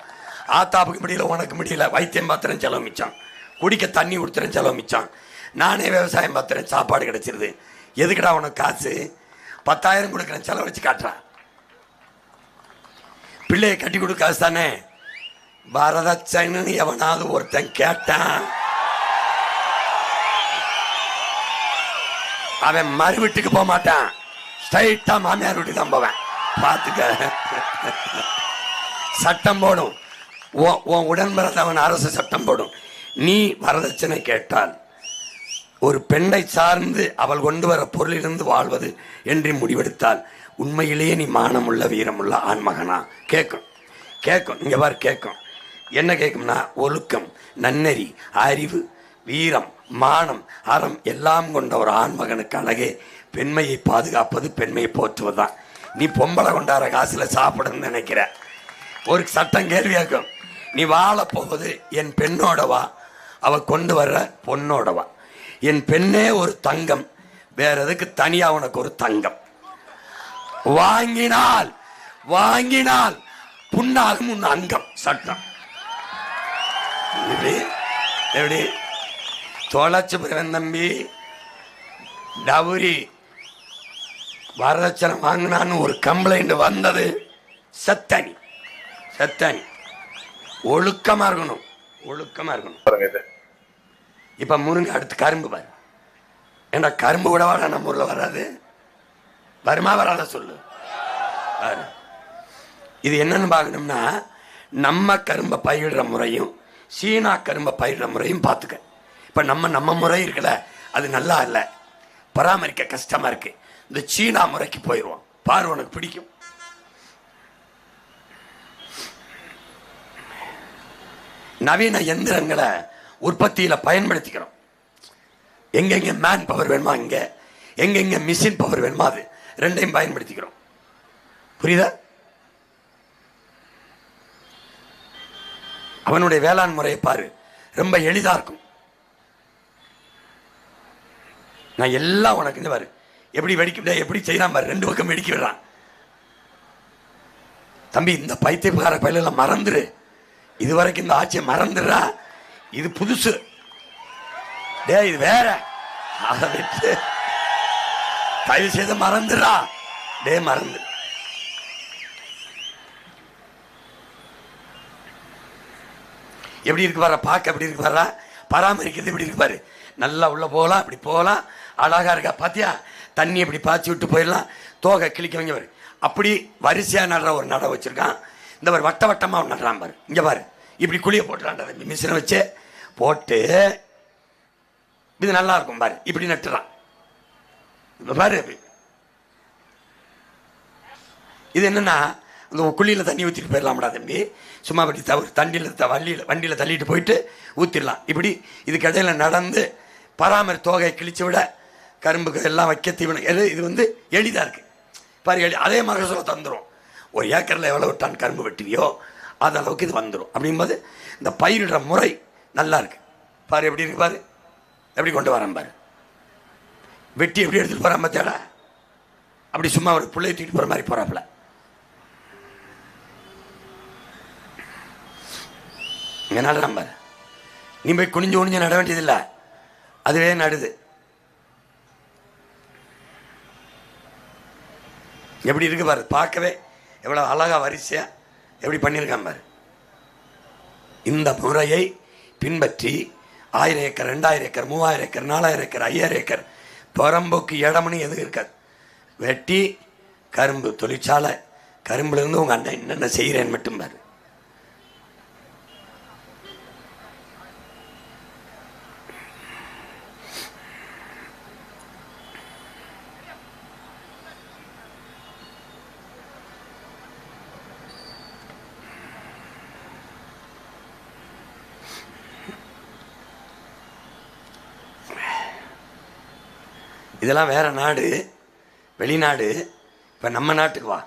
ஆத்தாப்புக்கு முடியல, உனக்கு முடியல, வைத்தியம் பார்த்துறேன், செலவு மிச்சம். குடிக்க தண்ணி கொடுத்துறேன், செலவு மிச்சம். நானே விவசாயம் பார்த்துறேன், சாப்பாடு கிடைச்சிருது. எதுக்குடா உனக்கு காசு? 10,000 கொடுக்குறேன், செலவு வச்சு காட்டுறான். பிள்ளையை கட்டி கொடுக்க காசு தானே. வரதட்சணைன்னு எவனாவது ஒருத்தன் கேட்டான், அவன் மறு வீட்டுக்கு போக மாட்டான், ஸ்ட்ரைட்டா மாமியார் வீட்டுக்கு தான் போவேன். பார்த்துக்க, சட்டம் போடும். உன் உடன்பிறந்தவன் அரசு சட்டம் போடும். நீ வரதட்சணை கேட்டால், ஒரு பெண்ணை சார்ந்து அவள் கொண்டு வர பொருளிலிருந்து வாழ்வது என்று முடிவெடுத்தால், உண்மையிலேயே நீ மானமுள்ள வீரமுள்ள ஆண்மகனா? கேட்கும் கேட்கும். இங்கே பார், கேட்கும். என்ன கேட்கும்னா, ஒழுக்கம், நன்னெறி, அறிவு, வீரம், மானம், அறம் எல்லாம் கொண்ட ஒரு ஆண்மகனுக்கு அழகே பெண்மையை பாதுகாப்பது, பெண்மையை போற்றுவதுதான். நீ பொம்பளை கொண்டாட காசுல சாப்பிடணும்னு நினைக்கிற. ஒரு சட்டம் கேள்வி கேட்கும், நீ வாழ போவது என் பெண்ணோடவா, அவ கொண்டு வர்ற பொண்ணோடவா? என் பெண்ணே ஒரு தங்கம், வேற எதுக்கு தனியா உனக்கு ஒரு தங்கம்? வாங்கினால் வாங்கினால் புண்ணாகும் உன் அங்கம். சட்டம் எப்படி தொலைச்சு போறேன் தம்பி. டவுரி வரதட்சணை வாங்கினான்னு ஒரு கம்ப்ளைண்ட் வந்தது, சத்தனி சத்தனி. ஒழுக்கமா இருக்கணும், ஒழுக்கமா இருக்கணும். இப்ப முருங்கை, அடுத்து கரும்பு பாரு. ஏன்னா கரும்பு கூட வாடா நம்ம ஊர்ல வராது, வருமா வராத சொல்லு. இது என்னன்னு பார்க்கணும்னா, நம்ம கரும்பை பயிரிடுற முறையும் சீனா கரும்பை பயிரிடுற முறையும் பார்த்துக்க. இப்ப நம்ம முறை இருக்குல்ல, அது நல்லா இல்லை, பராமரிக்க கஷ்டமா இருக்கு. இந்த சீனா முறைக்கு போயிடுவோம் பாரு, உனக்கு பிடிக்கும். நவீன எந்திரங்களை உற்பத்தியில் பயன்படுத்திக்கிறோம். எங்கெங்க மேன் பவர் வேணுமா இங்கே, எங்கெங்க மிஷின் பவர் வேணுமா அது ரெண்டையும் பயன்படுத்திக்கிறோம். புரியுதா? அவனுடைய வேளாண் முறையை பாரு, ரொம்ப எளிதா இருக்கும். நான் எல்லாம் உனக்கு பாரு எப்படி வெடிக்க எப்படி செய்யலாம் பாரு, 2 பக்கம் வெடிக்க விடுறான். தம்பி இந்த பைத்தியக்கார பயிலெல்லாம் மறந்துரு, இதுவரைக்கும் இந்த ஆட்சியை மறந்துடுறா, இது புதுசு, டே இது வேற, அதை விட்டு தயவு செய்து மறந்துடுறா, டே மறந்து. எப்படி இருக்கு பாரு, பார்க்க எப்படி இருக்கு பாரு, பராமரிக்கிறது எப்படி இருக்கு பாரு, நல்லா உள்ள போகலாம், அப்படி போகலாம், அழகா இருக்கா பாத்தியா, தண்ணி அப்படி பாய்ச்சி விட்டு போயிடலாம், தோகை கிளிக்கவங்க பாரு. அப்படி வரிசையா நடுற ஒரு நட வச்சிருக்கான். இந்த மாதிரி வட்ட வட்டமா நடுறான் பாரு, இங்க பாரு, இப்படி குழிய போட்டுறான், மிஷினை வச்சு போட்டு இது நல்லா இருக்கும் பாரு, இப்படி நட்டுறான் பாரு. இது என்னன்னா இந்த குழியில தண்ணி ஊற்றிட்டு போயிடலாம்டா தம்பி, சும்மா அப்படி வண்டியில் தள்ளிட்டு போயிட்டு ஊற்றிடலாம். இப்படி இதுக்கு இடையில நடந்து பராமரி தோகையை கிழிச்சு விட, கரும்புக்கு எல்லாம் வைக்க தீவனம், இது வந்து எளிதாக இருக்கு பாரு. அதே மகசூலை தந்துடும். ஒரு ஏக்கரில் எவ்வளோ டன் கரும்பு வெட்டுவியோ அது அளவுக்கு இது வந்துடும். அப்படிங்கும்போது இந்த பயிரிடுற முறை நல்லா இருக்கு பாரு. எப்படி இருக்கு பாரு, எப்படி கொண்டு வரேன் பாரு, வெட்டி எப்படி எடுத்துகிட்டு போகிறான் பார்த்தியாடா, அப்படி சும்மா ஒரு பிள்ளை தூக்கிட்டு போகிற மாதிரி போகிறாப்புல. இங்கே நடுறான் பாரு, நீ போய் குனிஞ்சு குனிஞ்சு நட வேண்டியதில்லை, அதுவே நடுது. எப்படி இருக்கு பாரு, பார்க்கவே எவ்வளோ அழகா வரிசையா எப்படி பண்ணியிருக்கான் பாரு. இந்த முறையை பின்பற்றி 1000 acre 2000 acre 3000 acre 4000 acre 5000 acre புறம்போக்கு இடம்னு எதுவும் இருக்காது. வெட்டி கரும்பு தொழிற்சாலை, கரும்புல இருந்து உங்க அண்ணன் என்னென்ன செய்கிறேன்னு மட்டும் பாரு. இதெல்லாம் வேற நாடு, வெளிநாடு. இப்ப நம்ம நாட்டுக்கு வா.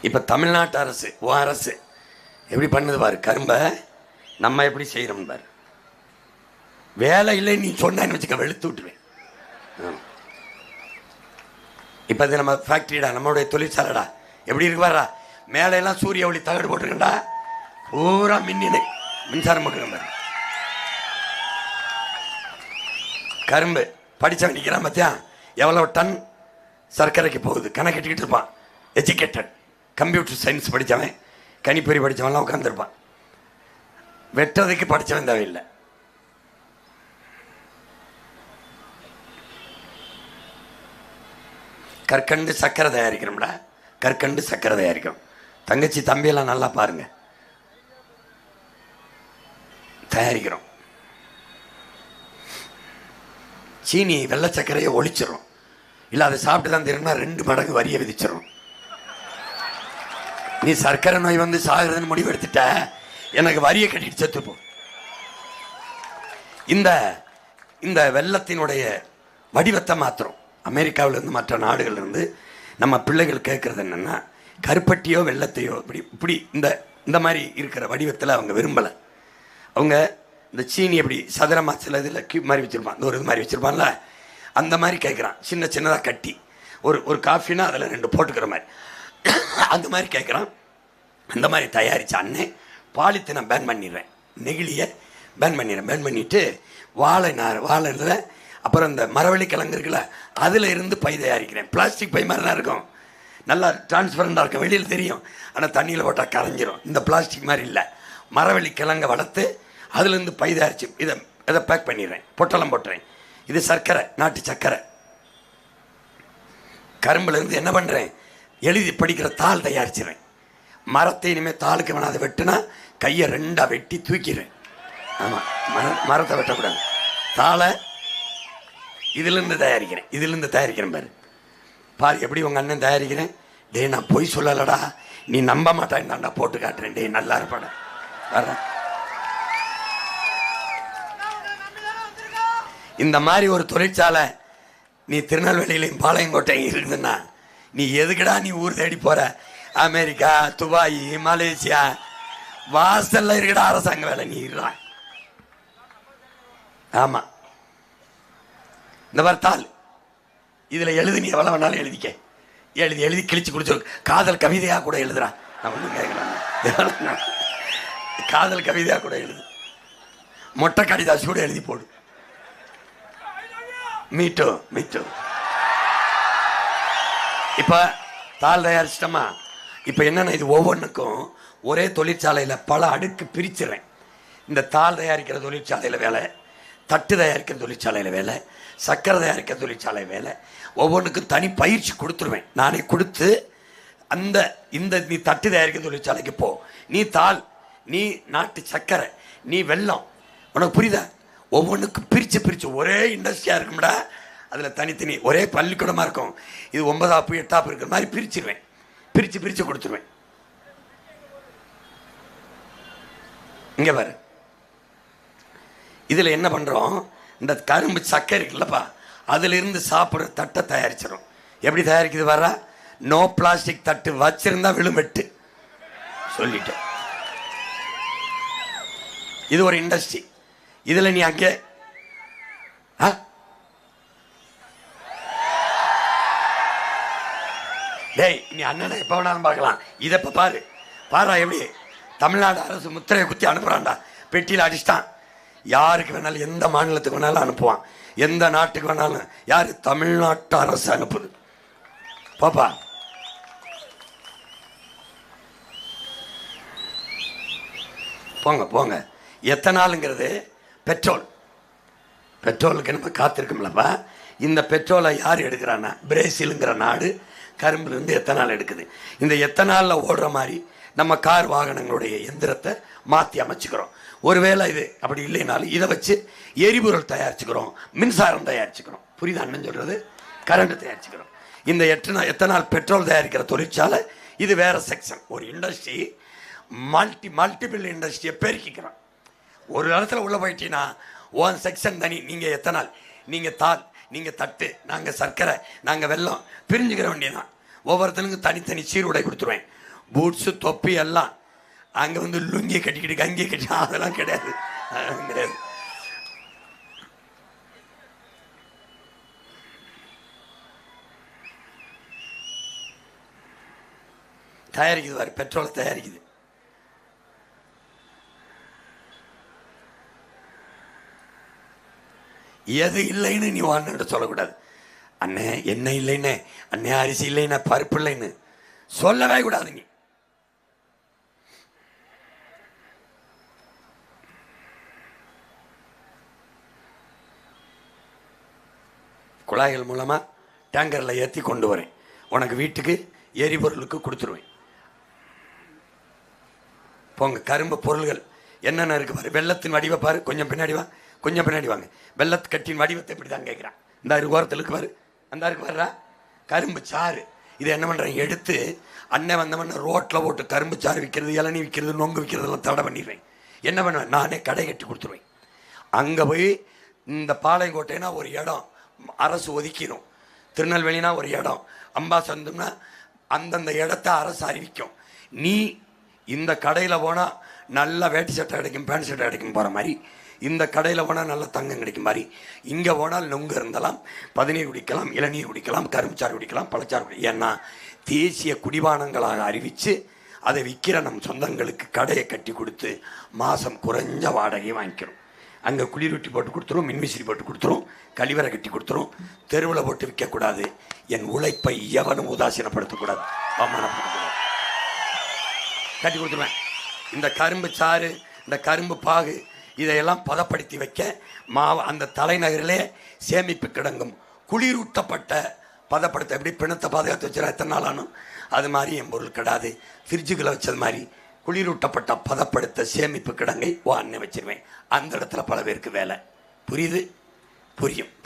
இப்ப தமிழ்நாட்டு அரசு, அரசு எப்படி பண்ணுது பாரு, கரும்பை நம்ம எப்படி செய்யறோம் பாரு. வேலை இல்லை நீ சொன்னு வச்சுக்க, வெளுத்து விட்டுவேன். இப்ப இது நம்ம ஃபேக்டரிடா, நம்மளுடைய தொழிற்சாலைடா, எப்படி இருக்கு பாரா, மேலே எல்லாம் சூரிய ஒளி தகடு போட்டுருக்கா, பூரா மின்சாரம் போட்டுருக்க பாரு. கரும்பு படிச்சவன் நிற்கிறான் பார்த்தியா, எவ்வளவு டன் சர்க்கரைக்கு போகுது கணக்கிட்டுக்கிட்டு இருப்பான். எஜுகேட்டட், கம்ப்யூட்டர் சயின்ஸ் படித்தவன், கணிப்பொறி படித்தவன்லாம் உட்காந்துருப்பான். வெட்டுறதுக்கு படித்தவன் தேவையில்லை. கற்கண்டு சர்க்கரை தயாரிக்கிறோம்டா, கற்கண்டு சர்க்கரை தயாரிக்கிறோம். தங்கச்சி தம்பியெல்லாம் நல்லா பாருங்க, தயாரிக்கிறோம். சீனி வெள்ளை சர்க்கரையை ஒழிச்சிடும், இல்லை அதை சாப்பிட்டு தான் தெரியும்னா 2 மடங்கு வரியை விதிச்சிடும். நீ சர்க்கரை நோய் வந்து சாகுறதுன்னு முடிவு எடுத்துட்ட, எனக்கு வரியை கட்டிட்டு செத்துப்போ. இந்த வெள்ளத்தினுடைய வடிவத்தை மாத்திரம் அமெரிக்காவிலிருந்து மற்ற நாடுகள் இருந்து நம்ம பிள்ளைகள் கேட்கறது என்னன்னா, கருப்பட்டியோ வெள்ளத்தையோ இப்படி இந்த மாதிரி இருக்கிற வடிவத்தில் அவங்க விரும்பலை. அவங்க இந்த சீனி எப்படி சதுரமா சில இதில் கியூப் மாதிரி வச்சிருப்பான், இந்த ஒரு இது மாதிரி வச்சிருப்பான்ல, அந்த மாதிரி கேட்குறான். சின்னதாக கட்டி ஒரு காஃபினா அதில் 2 போட்டுக்கிற மாதிரி அந்த மாதிரி கேட்குறான். அந்த மாதிரி தயாரித்த அண்ணே பாலித்தீனை பேன் பண்ணிடுறேன், நெகிழியை பேன் பண்ணிட்டு வாழையில் அப்புறம் இந்த மரவள்ளி கிழங்கு இருக்குல்ல, அதில் இருந்து பை தயாரிக்கிறேன். பிளாஸ்டிக் பை மாதிரி தான் இருக்கும், நல்லா டிரான்ஸ்பரண்டாக இருக்கும், வெளியில் தெரியும், ஆனால் தண்ணியில் போட்டால் கரைஞ்சிரும். இந்த பிளாஸ்டிக் மாதிரி இல்லை, மரவள்ளி கிழங்கை வளர்த்து அதுலேருந்து பை தயாரிச்சு இதை பேக் பண்ணிடுறேன், பொட்டலம் போட்டுறேன். இது சர்க்கரை, நாட்டு சர்க்கரை. கரும்புலேருந்து என்ன பண்ணுறேன், எழுதி படிக்கிற தாள் தயாரிச்சிடுறேன். மரத்தை இனிமேல் தாளுக்கு வேணாம், அதை வெட்டுனா கையை 2ஆக வெட்டி தூக்கிடுறேன். ஆமாம், மரத்தை வெட்டக்கூடாது, தாளை இதிலிருந்து தயாரிக்கிறேன் பாரு பாரு எப்படி உங்கள் அண்ணன் தயாரிக்கிறேன். டே நான் பொய் சொல்லலடா, நீ நம்ப மாட்டான் தாண்டா, போட்டு காட்டுறேன். டே நல்லா இருப்பாடா வர. இந்த மாதிரி ஒரு தொழிற்சாலை நீ திருநெல்வேலியிலையும் பாளையங்கோட்டையும் இருக்குதுன்னா நீ எதுக்குடா நீ ஊர் தேடி போற? அமெரிக்கா, துபாய், மலேசியா வாசல்ல இருக்கடா அரசாங்க வேலை, நீ இருடா. ஆமா இந்த வார்த்தால் இதுல எழுது, நீ எவ்வளவு வேணாலும் எழுதிக்க. எழுதி கிழிச்சு குடிச்சு காதல் கவிதையா கூட எழுதுறா. நான் ஒன்றும் கேட்கலாம், காதல் கவிதையா கூட எழுது, மொட்டை கடிதாசி கூட எழுதி போடு. மீட்டோ இப்ப தாள் தயாரிச்சிட்டோமா? இப்ப என்னன்னா இது ஒவ்வொன்றுக்கும் ஒரே தொழிற்சாலையில பல அடுக்கு பிரிச்சிடுறேன். இந்த தாள் தயாரிக்கிற தொழிற்சாலையில வேலை, தட்டு தயாரிக்கிற தொழிற்சாலையில வேலை, சக்கரை தயாரிக்கிற தொழிற்சாலை வேலை, ஒவ்வொன்றுக்கும் தனி பயிற்சி கொடுத்துருவேன். நானே கொடுத்து இந்த நீ தட்டு தயாரிக்கிற தொழிற்சாலைக்கு போ, நீ தாள், நீ நாட்டு சக்கரை, நீ வெல்லம், உனக்கு புரியுதா? ஒவ்வொன்றுக்கும் பிரித்து ஒரே இண்டஸ்ட்ரியாக இருக்கும்டா, அதில் தனித்தனி ஒரே பள்ளிக்கூடமாக இருக்கும். இது 9ஆப்பு 8ஆப்பு இருக்கிற மாதிரி பிரிச்சிருவேன், பிரித்து கொடுத்துருவேன். இங்கே பாரு, இதில் என்ன பண்ணுறோம், இந்த கரும்பு சக்கரை இருக்குல்லப்பா, அதிலிருந்து சாப்பிட்ற தட்டை தயாரிச்சிடும். எப்படி தயாரிக்குது வர? நோ பிளாஸ்டிக் தட்டு வச்சிருந்தா விழுமெட்டு சொல்லிட்டேன். இது ஒரு இண்டஸ்ட்ரி. இதில் நீ அங்கே டேய் நீ அண்ணனை எப்போ வேணாலும் பார்க்கலாம். இதை இப்போ பாரா எப்படி தமிழ்நாடு அரசு முத்திரையை குத்தி அனுப்புகிறான்டா, பெட்டியில் அடிச்சிட்டான். யாருக்கு வேணாலும் எந்த மாநிலத்துக்கு வேணாலும் அனுப்புவான், எந்த நாட்டுக்கு வேணாலும். யார்? தமிழ்நாட்டு அரசு அனுப்புது. பாப்பா போங்க. எத்தனாலுங்கிறது பெட்ரோலுக்கு நம்ம காத்திருக்கோம்லப்பா. இந்த பெட்ரோலை யார் எடுக்கிறான்னா பிரேசிலுங்கிற நாடு கரும்புலேருந்து எத்தனால் எடுக்குது. இந்த எத்தனாலில் ஓடுற மாதிரி நம்ம கார் வாகனங்களுடைய எந்திரத்தை மாற்றி அமைச்சுக்கிறோம். ஒருவேளை இது அப்படி இல்லைனாலும் இதை வச்சு எரிபொருள் தயாரிச்சுக்கிறோம், மின்சாரம் தயாரிச்சுக்கிறோம். புரியுதா அண்ணன் சொல்கிறது? கரண்ட் தயாரிச்சுக்கிறோம். இந்த எத்தனால் பெட்ரோல் தயாரிக்கிற தொழிற்சாலை இது வேற செக்ஷன். ஒரு இண்டஸ்ட்ரி மல்டிபிள் இண்டஸ்ட்ரியை பெருக்கிக்கிறோம். ஒரு இடத்துல உள்ள போயிட்டீங்கன்னா ஒன் செக்ஷன் தனி. நீங்கள் எத்தனால், நீங்கள் தாள், நீங்கள் தட்டு, நாங்கள் சர்க்கரை, நாங்கள் வெல்லம், பிரிஞ்சுக்கிற வேண்டியதான். ஒவ்வொருத்தனுக்கும் தனித்தனி சீருடை கொடுத்துருவேன், பூட்ஸு தொப்பி எல்லாம். அங்கே வந்து லுங்கி கட்டிக்கிட்டு கங்கி கட்டி அதெல்லாம் கிடையாது. தயாரிக்குது பாரு, பெட்ரோலை தயாரிக்குது. எது இல்லைன்னு நீ வான்னு சொல்லக்கூடாது. அண்ணே என்ன இல்லைன்னு, அண்ணே அரிசி இல்லைன்னு, பருப்பு இல்லைன்னு சொல்லவே கூடாது. நீ குழாய்கள் மூலமாக டேங்கரில் ஏற்றி கொண்டு வரேன். உனக்கு வீட்டுக்கு எரிபொருளுக்கு கொடுத்துருவேன். போங்க. கரும்பு பொருள்கள் என்னென்ன இருக்கு பாரு. வெள்ளத்தின் வடிவை பாரு, கொஞ்சம் பின்னாடி வாங்க. வெள்ளக்கட்டின் வடிவத்தை இப்படி தான் கேட்குறான். இந்த ஓரத்தில் இருக்கு பாரு, அந்த இருக்கு பாருடா கரும்பு சாறு. இதை என்ன பண்ணுறேன், எடுத்து அண்ணன் வந்தவன ரோட்டில் போட்டு கரும்பு சாறு விற்கிறது, இளநீ விற்கிறது, நொங்கு விற்கிறதெல்லாம் தடை பண்ணிடுவேன். என்ன பண்ணுவேன், நானே கடை கட்டி கொடுத்துருவேன். அங்கே போய் இந்த பாளையங்கோட்டைனா ஒரு இடம் அரசு ஒதுக்கிடும், திருநெல்வேலினா ஒரு இடம், அம்பாசந்தம்னா அந்தந்த இடத்த அரசு அறிவிக்கும். நீ இந்த கடையில் போனால் நல்லா வேட்டி சட்டை கிடைக்கும், பேண்ட் சட்டை கிடைக்கும் போகிற மாதிரி, இந்த கடையில் போனால் நல்ல தங்கம் கிடைக்கும் மாதிரி, இங்கே போனால் நொங்கு இருந்தாலும் பதநீர் குடிக்கலாம், இளநீர் குடிக்கலாம், கரும்புச்சாறு குடிக்கலாம், பழச்சாறு குடிக்கலாம். ஏன்னா தேசிய குடிபானங்களாக அறிவித்து அதை விற்கிற நம் சொந்தங்களுக்கு கடையை கட்டி கொடுத்து மாதம் குறைஞ்ச வாடகையை வாங்கிக்கிறோம். அங்கே குளிரூட்டி போட்டு கொடுத்துரும், மின்விசிறி போட்டு கொடுத்துரும், கழிவறை கட்டி கொடுத்துரும். தெருவில் போட்டு விற்கக்கூடாது. என் உழைப்பை எவனும் உதாசீனப்படுத்தக்கூடாது, அவமானப்படுத்தக்கூடாது. கட்டி கொடுத்துருவேன். இந்த கரும்பு சாறு, இந்த கரும்பு பாகு, இதையெல்லாம் பதப்படுத்தி வைக்க அந்த தலைநகரிலே சேமிப்பு கிடங்கும் குளிரூட்டப்பட்ட பதப்படுத்த. எப்படி பிணத்தை பாதுகாத்து வச்சுருா எத்தனை நாள் ஆனும், அது மாதிரி என் பொருள் கிடாது. ஃப்ரிட்ஜுக்குள்ளே வச்சது மாதிரி குளிரூட்டப்பட்ட பதப்படுத்த சேமிப்பு கிடங்கை அண்ணன் வச்சிருவேன். அந்த இடத்துல பல பேருக்கு வேலை. புரியுது?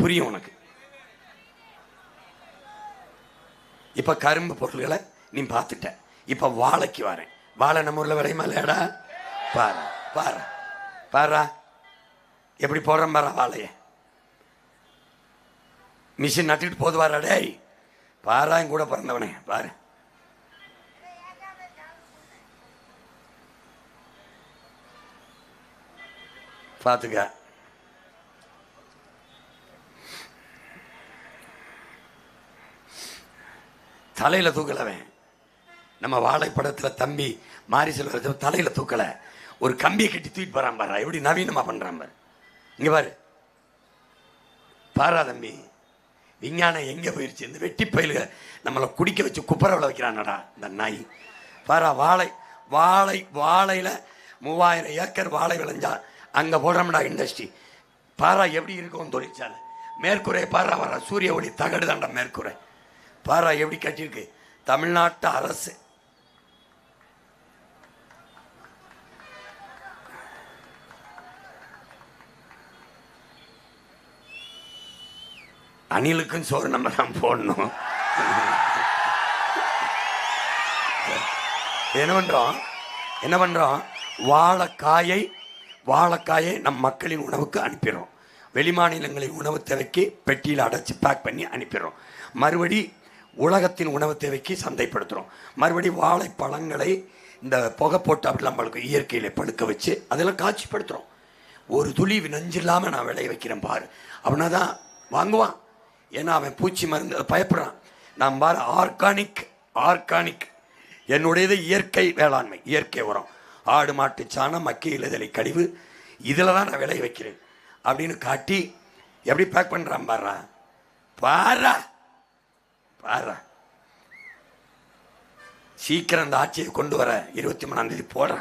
புரியும் உனக்கு. இப்போ கரும்பு பொருள்களை நீ பார்த்துட்ட. இப்போ வாழைக்கு வரேன். வாழை நம்ம ஊரில் விளையுமா இல்லையாடா? பாரு பாரு பாரா எப்படி போடுறேன் பாரா. வாழைய மிஷின் நட்டுக்கிட்டு போது வாரா. டேய் பாரா, என் கூட பிறந்தவனே பாரு. பார்த்துக்க. தலையில் தூக்கலவன். நம்ம வாழைப்படத்தில் தம்பி மாரி செல்வ தலையில் தூக்கலை, ஒரு கம்பியை கட்டி தூக்கிட்டு போகிறான் பாரு. எப்படி நவீனமாக பண்ணுறான் பாரு. இங்கே பாரு பாரா தம்பி, விஞ்ஞானம் எங்கே போயிடுச்சு. இந்த வெட்டி பயிலுக நம்மளை குடிக்க வச்சு குப்பரவில் வைக்கிறானடா இந்த நாய். பாரா வாழை வாழை வாழையில் 3000 ஏக்கர் வாழை விளைஞ்சா அங்கே போடுறோம்டா இண்டஸ்ட்ரி. பாரா எப்படி இருக்கும் தொழிற்சாலை. மேற்கூரை பாரா வர சூரிய ஒளி தகடு தாண்டா மேற்கூரை. பாரா எப்படி கட்டியிருக்கு தமிழ்நாட்டு அரசு. அணிலுக்கும் சோறு நம்ம தான் போடணும். என்ன பண்றோம் வாழைக்காயை நம் மக்களின் உணவுக்கு அனுப்பிடுறோம். வெளிமாநிலங்களின் உணவு தேவைக்கு பெட்டியில் அடைச்சி பேக் பண்ணி அனுப்பிடுறோம். மறுபடி உலகத்தின் உணவு தேவைக்கு சந்தைப்படுத்துகிறோம். மறுபடி வாழைப்பழங்களை இந்த புகை போட்டு அப்படி நம்மளுக்கு இயற்கையில் பழுக்க வச்சு அதெல்லாம் காட்சிப்படுத்துகிறோம். ஒரு துளி நஞ்சு இல்லாமல் நான் விளைய வைக்கிறேன் பாரு. அவனை தான் வாங்குவான். ஏன்னா அவன் பூச்சி மருந்து பயப்படுறான். நான் பாரு ஆர்கானிக் என்னுடையது இயற்கை வேளாண்மை, இயற்கை உரம், ஆடு மாட்டு சாணம், மக்கிய இலைதலை கழிவு, இதில் தான் நான் விளைய வைக்கிறேன் அப்படின்னு காட்டி எப்படி பேக் பண்ணுறான் பாரா. பாரா சீக்கிரம் அந்த ஆட்சியை கொண்டு வர 23ஆம் தேதி போடுற.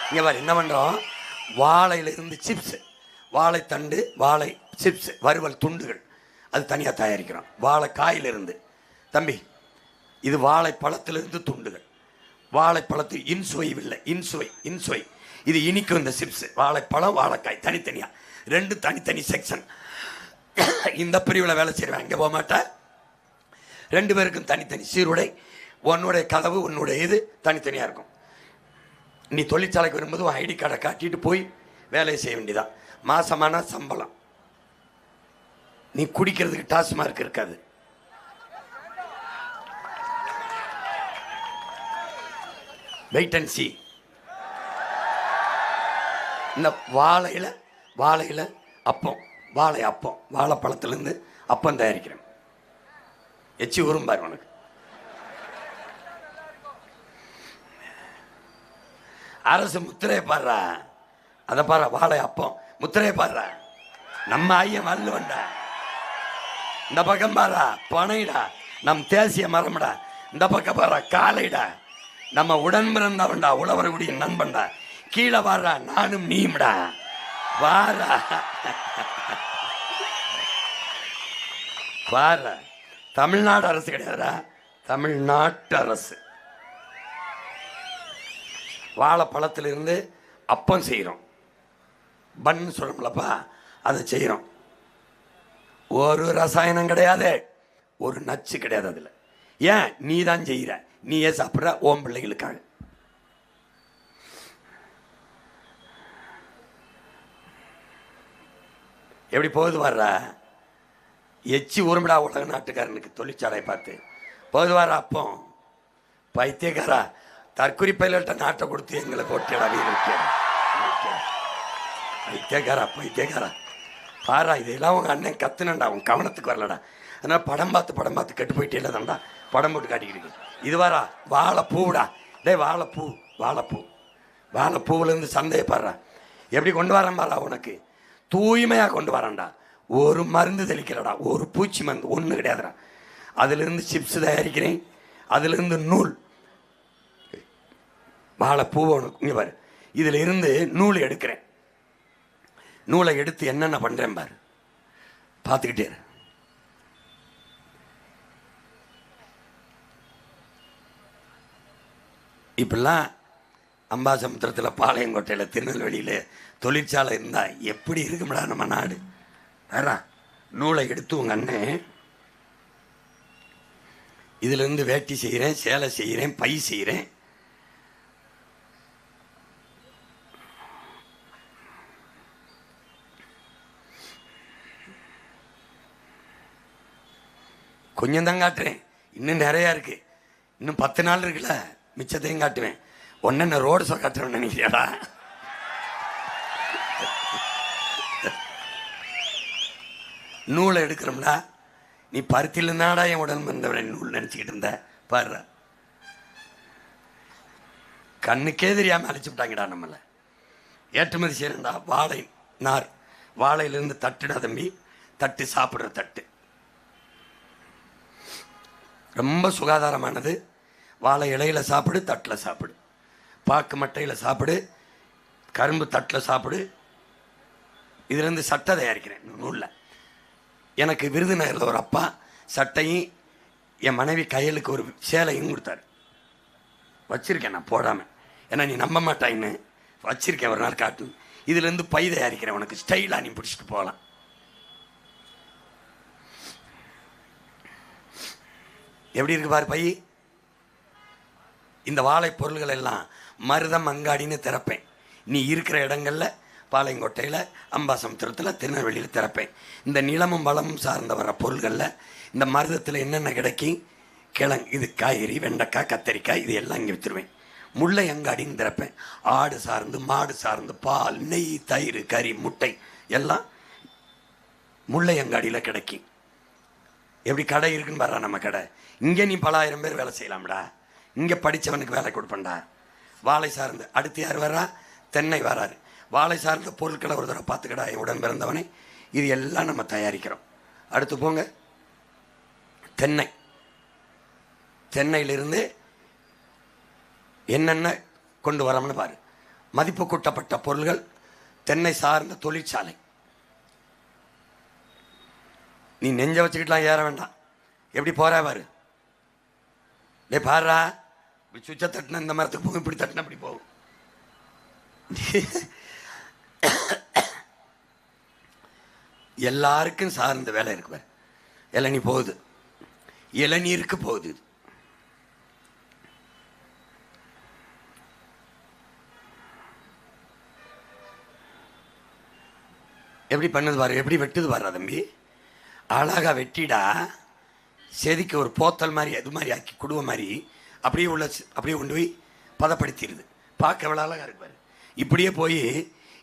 இங்கே பாரு என்ன பண்ணுறோம். வாழையிலிருந்து சிப்ஸ், வாழைத்தண்டு, வாழை சிப்ஸ், வறுவல் துண்டுகள் அது தனியாக தயாரிக்கிறோம். வாழைக்காயிலிருந்து தம்பி இது வாழைப்பழத்திலிருந்து துண்டுகள். வாழைப்பழத்து இன்சுவை இது இனிக்கும். இந்த சிப்ஸ் வாழைப்பழம் வாழைக்காய் தனித்தனியாக 2 தனித்தனி செக்ஷன். இந்த பிரிவில் வேலை செய்வேன், அங்கே போக மாட்டேன். 2 பேருக்கும் தனித்தனி சீருடை. உன்னுடைய கதவு உன்னுடைய இது தனித்தனியாக இருக்கும். நீ தொழிற்சாலைக்கு வரும்போது உன் ஐடி கார்டை காட்டிட்டு போய் வேலையை செய்ய வேண்டியதான். மாசமான சம்பளம். நீ குடிக்கிறதுக்கு டாஸ்மார்க் இருக்காது. Wait and see. இந்த வாழையில அப்பம், வாழைப்பழத்திலிருந்து அப்பம் தயாரிக்கிறேன். எச்சி ஊரும் பாரு உனக்கு. அரசு முத்திரையை பாடுறா, அதை பாரு. வாழை அப்பம் முத்திரையை பாடுறா. நம்ம ஐயன் வல்லுவண்டா. இந்த பக்கம் பாரா பனைடா, நம் தேசிய மரம்டா. இந்த பக்கம் பாரா காலைடா, நம்ம உடன் பிறந்தவன்டா, உழவர்களுடைய நண்பன்டா. கீழே வாரா நானும் நீம்டா. வாரா பாரு. தமிழ்நாடு அரசு கிடையாதுடா, தமிழ்நாட்டு அரசு. வாழைப்பழத்திலிருந்து அப்பம் செய்கிறோம். பன் சொல்லப்பா, அதை செய்கிறோம். ஒரு ரசாயனம் கிடையாது, ஒரு நச்சு கிடையாது அதில். ஏன் நீ தான் செய்கிற, நீயே சாப்பிட்ற ஓம் பிள்ளைகளுக்காக. எப்படி போகுது வர்ற எச்சி உருமிடா உலக நாட்டுக்காரனுக்கு தொழிற்சாலை பார்த்து போகுது வர. அப்போ பைத்தியக்காரா தற்கொலை பயில்கிட்ட நாட்டை கொடுத்து எங்களை போட்டியடா வீரருக்கு. பைத்தியக்காரா பாரா. இதெல்லாம் உங்கள் அண்ணன் கத்துனண்டா, உன் கவனத்துக்கு வரலடா. அதனால் படம் பார்த்து கெட்டு போயிட்டே இல்லை தான்டா படம் போட்டு காட்டிக்கிட்டு. இது வாரா வாழைப்பூடா. டே வாழைப்பூவிலேருந்து சந்தையை பாடுறா. எப்படி கொண்டு வரேன் பாரா. உனக்கு தூய்மையாக கொண்டு வரேன்டா. ஒரு மருந்து தெளிக்கிறடா, ஒரு பூச்சி மருந்து ஒன்று கிடையாதுடா. அதிலிருந்து சிப்ஸ் தயாரிக்கிறேன், அதிலிருந்து நூல். வாழைப்பூவை உனக்கு இங்கே பாரு. இதில் இருந்து நூல் எடுக்கிறேன். நூலை எடுத்து என்னென்ன பண்ணுறேன் பாரு, பார்த்துக்கிட்டே. இப்பெல்லாம் அம்பாசமுத்திரத்தில், பாளையங்கோட்டையில், திருநெல்வேலியில் தொழிற்சாலை இருந்தால் எப்படி இருக்கும்டா நம்ம நாடு. வேறா நூலை எடுத்து உங்கள் அண்ணன் இதிலிருந்து வேட்டி செய்கிறேன், சேலை செய்கிறேன், பை செய்கிறேன். கொஞ்சம் தான் காட்டுறேன், இன்னும் நிறையா இருக்கு. இன்னும் 10 நாள் இருக்குல்ல, மிச்சத்தையும் காட்டுவேன். ஒன்னு ரோடு ஷோ காட்டுறேன்னு நினைக்கிறியாடா? நூலை எடுக்கிறோம்ல, நீ பருத்தியில் இருந்தாடா என் உடல் வந்தவரை நூல் நினச்சிக்கிட்டு இருந்த பாரு. கண்ணுக்கே தெரியாமல் அழிச்சு விட்டாங்கடா நம்மளை. ஏற்றுமதி செய்யறா வாழை நார், வாழையிலிருந்து தட்டுடா தம்பி, தட்டு சாப்பிட்ற தட்டு ரொம்ப சுகாதாரமானது. வாழை இலையில சாப்பிடு, தட்டில் சாப்பிடு, பாக்கு மட்டையில் சாப்பிடு, கரும்பு தட்டில் சாப்பிடு. இதுலேருந்து சட்டை தயாரிக்கிறேன் நூலில். எனக்கு விருதுநகரில் ஒரு அப்பா சட்டையும் என் மனைவி கையலுக்கு ஒரு சேலையும் கொடுத்தாரு. வச்சிருக்கேன் நான் போடாமல், ஏன்னா நீ நம்ப மாட்டாயின்னு வச்சிருக்கேன். ஒரு நாள் காட்டு. இதுலேருந்து பை தயாரிக்கிறேன், உனக்கு ஸ்டைலாக நீ பிடிச்சிட்டு போகலாம். எப்படி இருக்கு பாரு பை. இந்த வாழை பொருள்கள் எல்லாம் மருதம் அங்காடின்னு திறப்பேன். நீ இருக்கிற இடங்களில் பாளையங்கோட்டையில், அம்பாசமுத்திரத்தில், திருநெல்வேலியில் திறப்பேன். இந்த நிலமும் வளமும் சார்ந்த வர பொருள்களில் இந்த மருதத்தில் என்னென்ன கிடைக்கும், கிழங்கு, இது காய்கறி, வெண்டைக்காய், கத்தரிக்காய், இது எல்லாம் இங்கே விற்றுருவேன். முல்லை அங்காடின்னு திறப்பேன். ஆடு சார்ந்து, மாடு சார்ந்து, பால், நெய், தயிர், கறி, முட்டை எல்லாம் முல்லை அங்காடியில் கிடைக்கும். எப்படி கடை இருக்குன்னு பாரு நம்ம கடை. இங்கே நீ பல ஆயிரம் பேர் வேலை செய்யலாம்டா. இங்கே படித்தவனுக்கு வேலை கொடுப்பேன்டா. வாழை சார்ந்து அடுத்து யார் வர்றா? தென்னை வராரு. வாழை சார்ந்த பொருட்களை ஒரு தடவை பார்த்துக்கடா என் உடன் பிறந்தவனே. இது எல்லாம் நம்ம தயாரிக்கிறோம். அடுத்து போங்க, தென்னை. தென்னையிலிருந்து என்னென்ன கொண்டு வரோம்னு பாரு. மதிப்பு கூட்டப்பட்ட பொருள்கள், தென்னை சார்ந்த தொழிற்சாலை. நீ நெஞ்ச வச்சுக்கிட்டலாம் ஏற வேண்டாம். எப்படி போற பாரு. டே பாருடா, இப்படி சுவிட்சை தட்டினா இந்த மரத்துக்கு போகும், இப்படி தட்டினா இப்படி போகும். எல்லாருக்கும் சார்ந்த வேலை இருக்கு பாரு. இளநீ போகுது, இளநீருக்கு போகுது. எப்படி பண்ணுது பாரு, எப்படி வெட்டுது பாரு தம்பி. அழகா வெட்டிடா, செதுக்கி ஒரு போத்தல் மாதிரி அது மாதிரி ஆக்கி குடுவை மாதிரி அப்படியே உள்ள அப்படியே கொண்டு போய் பதப்படுத்திடுது. பார்க்க எவ்வளோ அழகாக இருக்கு பாரு. இப்படியே போய்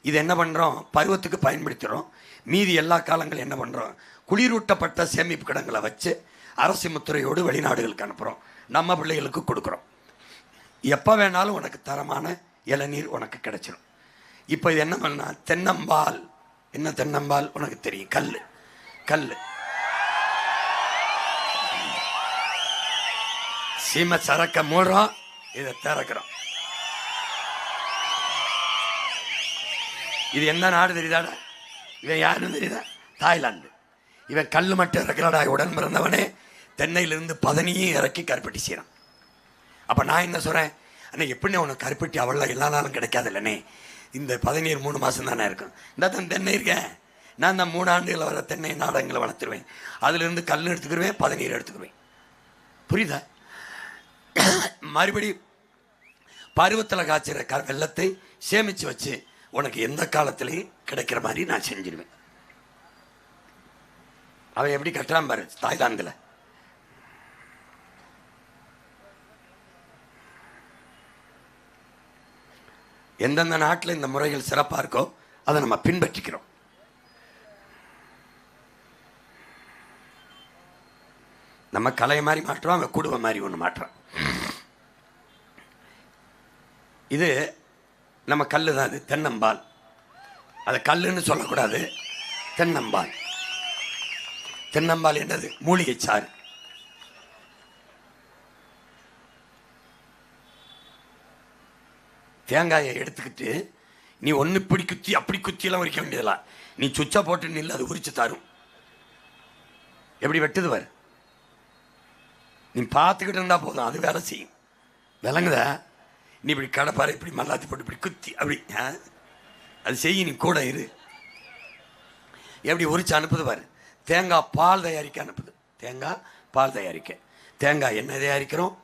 இது என்ன பண்ணுறோம், பருவத்துக்கு பயன்படுத்துகிறோம். மீதி எல்லா காலங்களும் என்ன பண்ணுறோம், குளிரூட்டப்பட்ட சேமிப்பு கிடங்களை வச்சு அரசு முத்திரையோடு வெளிநாடுகளுக்கு அனுப்புகிறோம். நம்ம பிள்ளைகளுக்கு கொடுக்குறோம். எப்போ வேணாலும் உனக்கு தரமான இளநீர் உனக்கு கிடைச்சிடும். இப்போ இது என்ன பண்ணா, தென்னம்பால். என்ன தென்னம்பால் உனக்கு தெரியும்? கல். கல் சீமை சரக்க மூடுறோம், இதை திறக்கிறோம். இது எந்த நாடு தெரியுதாடா? இவன் யாருன்னு தெரியுதா? தாய்லாந்து. இவன் கல் மட்டும் இறக்கிறாடா உடன் பிறந்தவனே. தென்னையிலிருந்து பதனியும் இறக்கி கருப்பட்டி செய்யறான். அப்ப நான் என்ன சொல்றேன், அண்ணே எப்படி உனக்கு கருப்பட்டி அவ்வளோ எல்லா நாளும் கிடைக்காது இல்லைண்ணே. இந்த பதநீர் 3 மாசம் தானே இருக்கும். இந்த தான் தென்னை இருக்கேன், நான் தான் 3 ஆண்டுகளில் வர தென்னை நாடகங்களை வளர்த்துருவேன். அதுலேருந்து கல் எடுத்துக்கிடுவேன், பதநீர் எடுத்துக்கிடுவேன். புரியுதா? மறுபடி பருவத்தில் காய்ச்சிற வெள்ளத்தை சேமித்து வச்சு உனக்கு எந்த காலத்திலையும் கிடைக்கிற மாதிரி நான் செஞ்சிருவேன். அவன் எப்படி கட்டுறான் பாரு தாய்லாந்தில். எந்தெந்த நாட்டில் இந்த முறைகள் சிறப்பாக இருக்கோ அதை நம்ம பின்பற்றிக்கிறோம். நம்ம கலை மாதிரி மாற்றுறோம், அவன் குடும்பம் மாதிரி ஒன்று மாற்றுறான். இது நம்ம கல் தான். அது தென்னம்பால். அதை கல்லுன்னு சொல்லக்கூடாது, தென்னம்பால். தென்னம்பால் என்னது? மூலிகை சாறு. தேங்காயை எடுத்துக்கிட்டு நீ ஒன்று இப்படி குத்தி அப்படி குத்தியெல்லாம் உரிக்க வேண்டியதில்ல. நீ சுச்சா போட்டு நில்லு, அது உரிச்சு தரும். எப்படி வெட்டுது பாரு. நீ பார்த்துக்கிட்டு இருந்தா போதும், அது வேலை செய்யும். விளங்குத? நீ இப்படி கடப்பாரு, இப்படி மல்லாத்தி போட்டு இப்படி குத்தி அப்படி அது செய்ய, நீ கூட இரு. எப்படி உரிச்சு அனுப்புது பாரு. தேங்காய் பால் தயாரிக்க அனுப்புது. தேங்காய் பால் தயாரிக்க தேங்காய் எண்ணெய் தயாரிக்கிறோம்,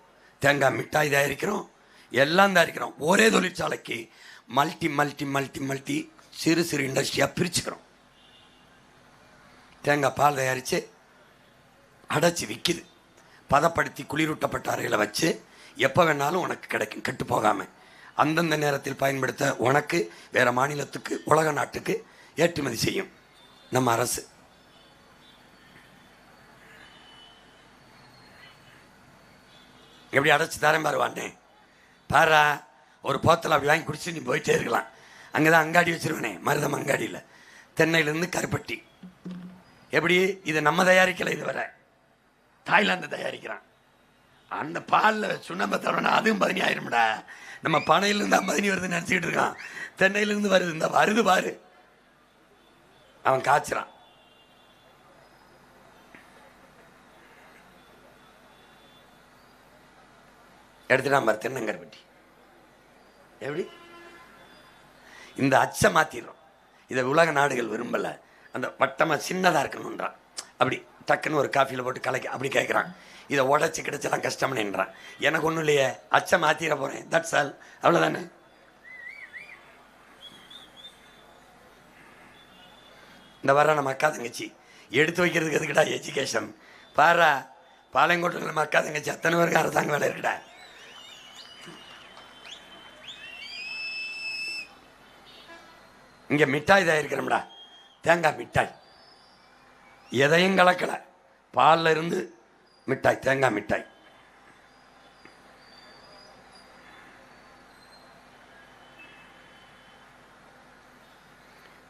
தேங்காய் மிட்டாய் தயாரிக்கிறோம், எல்லாம் தயாரிக்கிறோம். ஒரே தொழிற்சாலைக்கு மல்டி மல்டி மல்டி மல்டி சிறு சிறு இண்டஸ்ட்ரியாக பிரிச்சுக்கிறோம். தேங்காய் பால் தயாரித்து அடைச்சி விற்கிது. பதப்படுத்தி குளிரூட்டப்பட்ட அறையில் வச்சு எப்போ வேணாலும் உனக்கு கிடைக்கும், கெட்டு போகாமல். அந்தந்த நேரத்தில் பயன்படுத்த உனக்கு வேறு மாநிலத்துக்கு உலக நாட்டுக்கு ஏற்றுமதி செய்யும் நம்ம அரசு. எப்படி அடைச்சி தரேன் பாருவானே, பாரா ஒரு போத்தல் அப்படி வாங்கி குடிச்சு நீ போயிட்டே இருக்கலாம். அங்கே தான் அங்காடி வச்சிருவேனே, மருதம் அங்காடியில், தென்னையிலேருந்து கருப்பட்டி. எப்படி இது நம்ம தயாரிக்கலை, இது வர தாய்லாந்து தயாரிக்கிறான். அந்த பாலில் சுண்ணாம்பை தரணும், அதுவும் 10,000. நம்ம பனையிலேருந்து 50 வருதுன்னு நினச்சிக்கிட்டு இருக்கான். தென்னையிலேருந்து வருது, இந்த வருது பாரு, அவன் காய்ச்சிறான். எடுத்துட்டான் பாரு தென்னங்கருப்பட்டி. எப்படி இந்த அச்சை மாற்றிடுறோம். இதை உலக நாடுகள் விரும்பலை. அந்த வட்டமாக சின்னதாக இருக்கணுன்றான். அப்படி டக்குன்னு ஒரு காஃபியில் போட்டு கலக்கி அப்படி கேட்குறான். இதை உடச்சி கிடைச்சலாம் கஷ்டம்னுன்றான். எனக்கு ஒன்றும் இல்லையே, அச்சை மாற்றிட போகிறேன், தட்ஸ் ஆல், அவ்வளோதானே. இந்த வர நம்ம அக்கா தங்கச்சி எடுத்து வைக்கிறதுக்கு எதுக்குடா எஜுகேஷன்? பாரா பாளையங்கோட்டில் நம்ம அக்கா தங்கச்சி அத்தனை பேருக்கு அரசாங்க வேலை இருக்குடா. இங்கே மிட்டாய் தயாரிக்கிறோம்டா, தேங்காய் மிட்டாய். எதையும் கலக்கலை, பாலில் இருந்து மிட்டாய், தேங்காய் மிட்டாய்.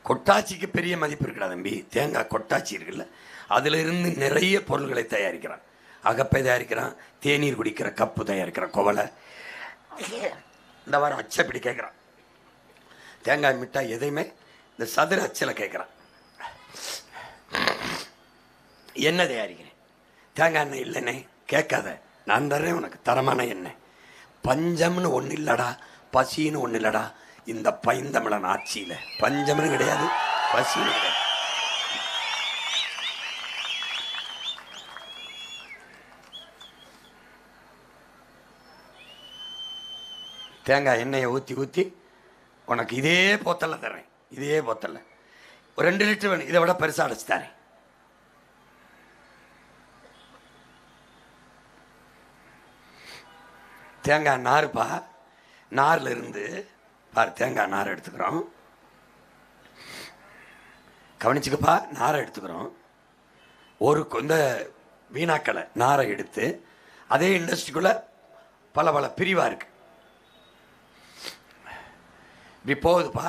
கொட்டாச்சிக்கு பெரிய மதிப்பு இருக்குடா தம்பி. தேங்காய் கொட்டாச்சி இருக்குல்ல, அதில் இருந்து நிறைய பொருள்களை தயாரிக்கிறான். அகப்பை தயாரிக்கிறான், தேநீர் குடிக்கிற கப்பு தயாரிக்கிறான், குவளை. இந்த வாரம் அச்சை இப்படி கேட்குறான். தேங்காய் மிட்டாய் எதையுமே இந்த சதுர அச்சில் கேட்குறான். என்ன தயாரிக்கிறேன்? தேங்காய் எண்ணெய் இல்லைண்ணே, கேட்காத, நான் தர்றேன் உனக்கு தரமான எண்ணெய். பஞ்சம்னு ஒன்று இல்லைடா, பசின்னு ஒன்று இல்லைடா. இந்த பைந்தமிழன் ஆட்சியில் பஞ்சம்னு கிடையாது, பசின்னு கிடையாது. தேங்காய் எண்ணெயை ஊற்றி ஊற்றி உனக்கு இதே போத்தல்ல தர்றேன், இதே போத்தல்ல ஒரு 2 லிட்டர் வேணும், இதை விட பெருசாக அடைச்சி தரேன். தேங்காய் நார்ப்பா, நாரில் இருந்து பாரு, தேங்காய் நார் எடுத்துக்கிறோம். கவனிச்சுக்கப்பா, நாரை எடுத்துக்கிறோம். ஒரு இந்த வீணாக்களை நாரை எடுத்து அதே இண்டஸ்ட்ரிக்குள்ளே பல பல பிரிவாக இருக்குது. இப்படி போகுதுப்பா,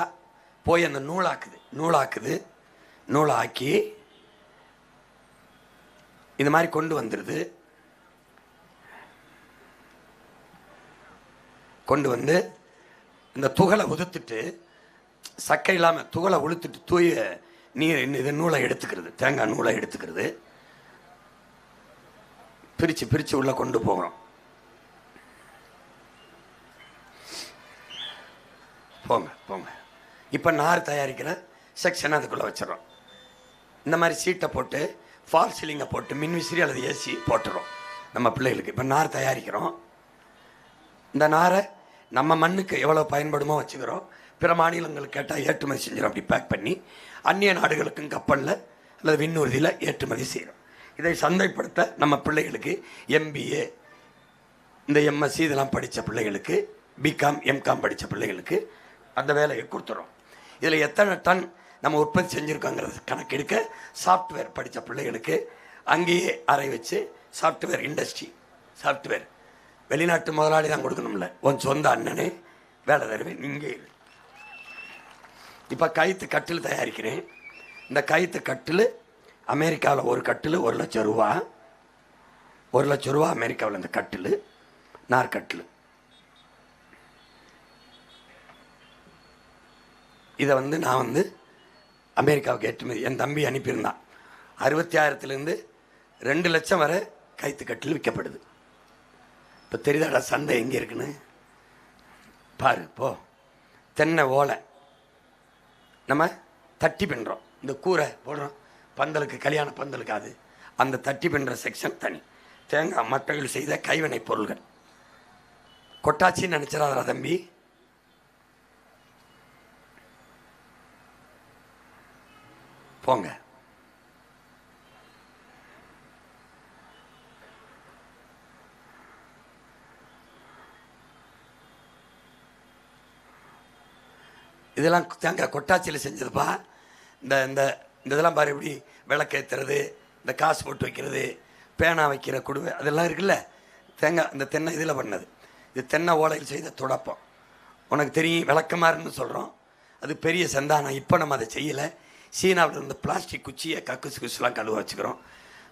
போய் அந்த நூலாக்குது, நூலாக்கி இந்த மாதிரி கொண்டு வந்துடுது. கொண்டு வந்து இந்த துகளை உதுத்துட்டு, சக்கை இல்லாமல் துகளை உளுத்துட்டு தூய நீர் இது நூலை எடுத்துக்கிறது, தேங்காய் நூலை எடுத்துக்கிறது. பிரித்து பிரித்து உள்ளே கொண்டு போகிறோம். போங்க போங்க. இப்போ நார் தயாரிக்கிற செக்ஷன் அதுக்குள்ளே வச்சிடறோம். இந்த மாதிரி சீட்டை போட்டு ஃபால் சீலிங்கை போட்டு மின்விசிறி அல்லது ஏசி போட்டுறோம் நம்ம பிள்ளைகளுக்கு. இப்போ நார் தயாரிக்கிறோம். இந்த நாரை நம்ம மண்ணுக்கு எவ்வளோ பயன்படுமோ வச்சுக்கிறோம். பிற மாநிலங்களுக்கு கேட்டால் ஏற்றுமதி செஞ்சிடும். அப்படி பேக் பண்ணி அந்நிய நாடுகளுக்கும் கப்பலில் அல்லது விண்ணூர்தியில் ஏற்றுமதி செய்கிறோம். இதை சந்தைப்படுத்த நம்ம பிள்ளைகளுக்கு எம்பிஏ, இந்த எம்எஸ்சி இதெல்லாம் படித்த பிள்ளைகளுக்கு, பிகாம் எம்காம் படித்த பிள்ளைகளுக்கு அந்த வேலையை கொடுத்துறோம். இதில் எத்தனை டன் நம்ம உற்பத்தி செஞ்சுருக்கோங்கிறது கணக்கெடுக்க சாஃப்ட்வேர் படித்த பிள்ளைகளுக்கு அங்கேயே அறை வச்சு சாஃப்ட்வேர் இண்டஸ்ட்ரி, சாஃப்ட்வேர் வெளிநாட்டு முதலாளி தான் கொடுக்கணும்ல, உன் சொந்த அண்ணனே வேலை தருவேன் நீங்கள். இப்போ கயிற்று கட்டில் தயாரிக்கிறேன். இந்த கயிற்று கட்டில் அமெரிக்காவில் ஒரு கட்டில் 1 லட்சம் ரூபா. 1 லட்சம் ரூபா அமெரிக்காவில் இந்த கட்டில், நார்கட்டில். இதை நான் அமெரிக்காவுக்கு ஏற்றுமதி என் தம்பி அனுப்பியிருந்தான். 66,000 2 லட்சம் வரை கயிற்று கட்டில் விற்கப்படுது. இப்போ தெரியுதாடா சந்தை எங்கே இருக்குன்னு பாரு. போ, தென்னை ஓலை நம்ம தட்டி பின்னுறோம், இந்த கூரை போடுறோம் பந்தலுக்கு, கல்யாண பந்தலுக்கு. அது அந்த தட்டி பின்னுற செக்ஷன் தனி. தேங்காய் மட்டைகள் செய்த கைவினைப் பொருள்கள். கொட்டாச்சின்னு நினைச்சிடாதா தம்பி. போங்க. இதெல்லாம் தேங்காய் கொட்டாச்சியில் செஞ்சதுப்பா. இந்த இந்த இதெல்லாம் பாரு, இப்படி விளக்கேற்றுறது, இந்த காசு போட்டு வைக்கிறது, பேனா வைக்கிற குடுவை, அதெல்லாம் இருக்குல்ல, தேங்காய் இந்த தென்னை இதில் பண்ணது. இது தென்னை ஓலையில் செய்த துடப்பம். உனக்கு தெரியும் விளக்கமாறுன்னு சொல்கிறோம், அது பெரிய சந்தானம். இப்போ நம்ம அதை செய்யலை. சீனாவில் இருந்த பிளாஸ்டிக் குச்சியை கக்குசு குச்சுலாம் கழுவ வச்சுக்கிறோம்.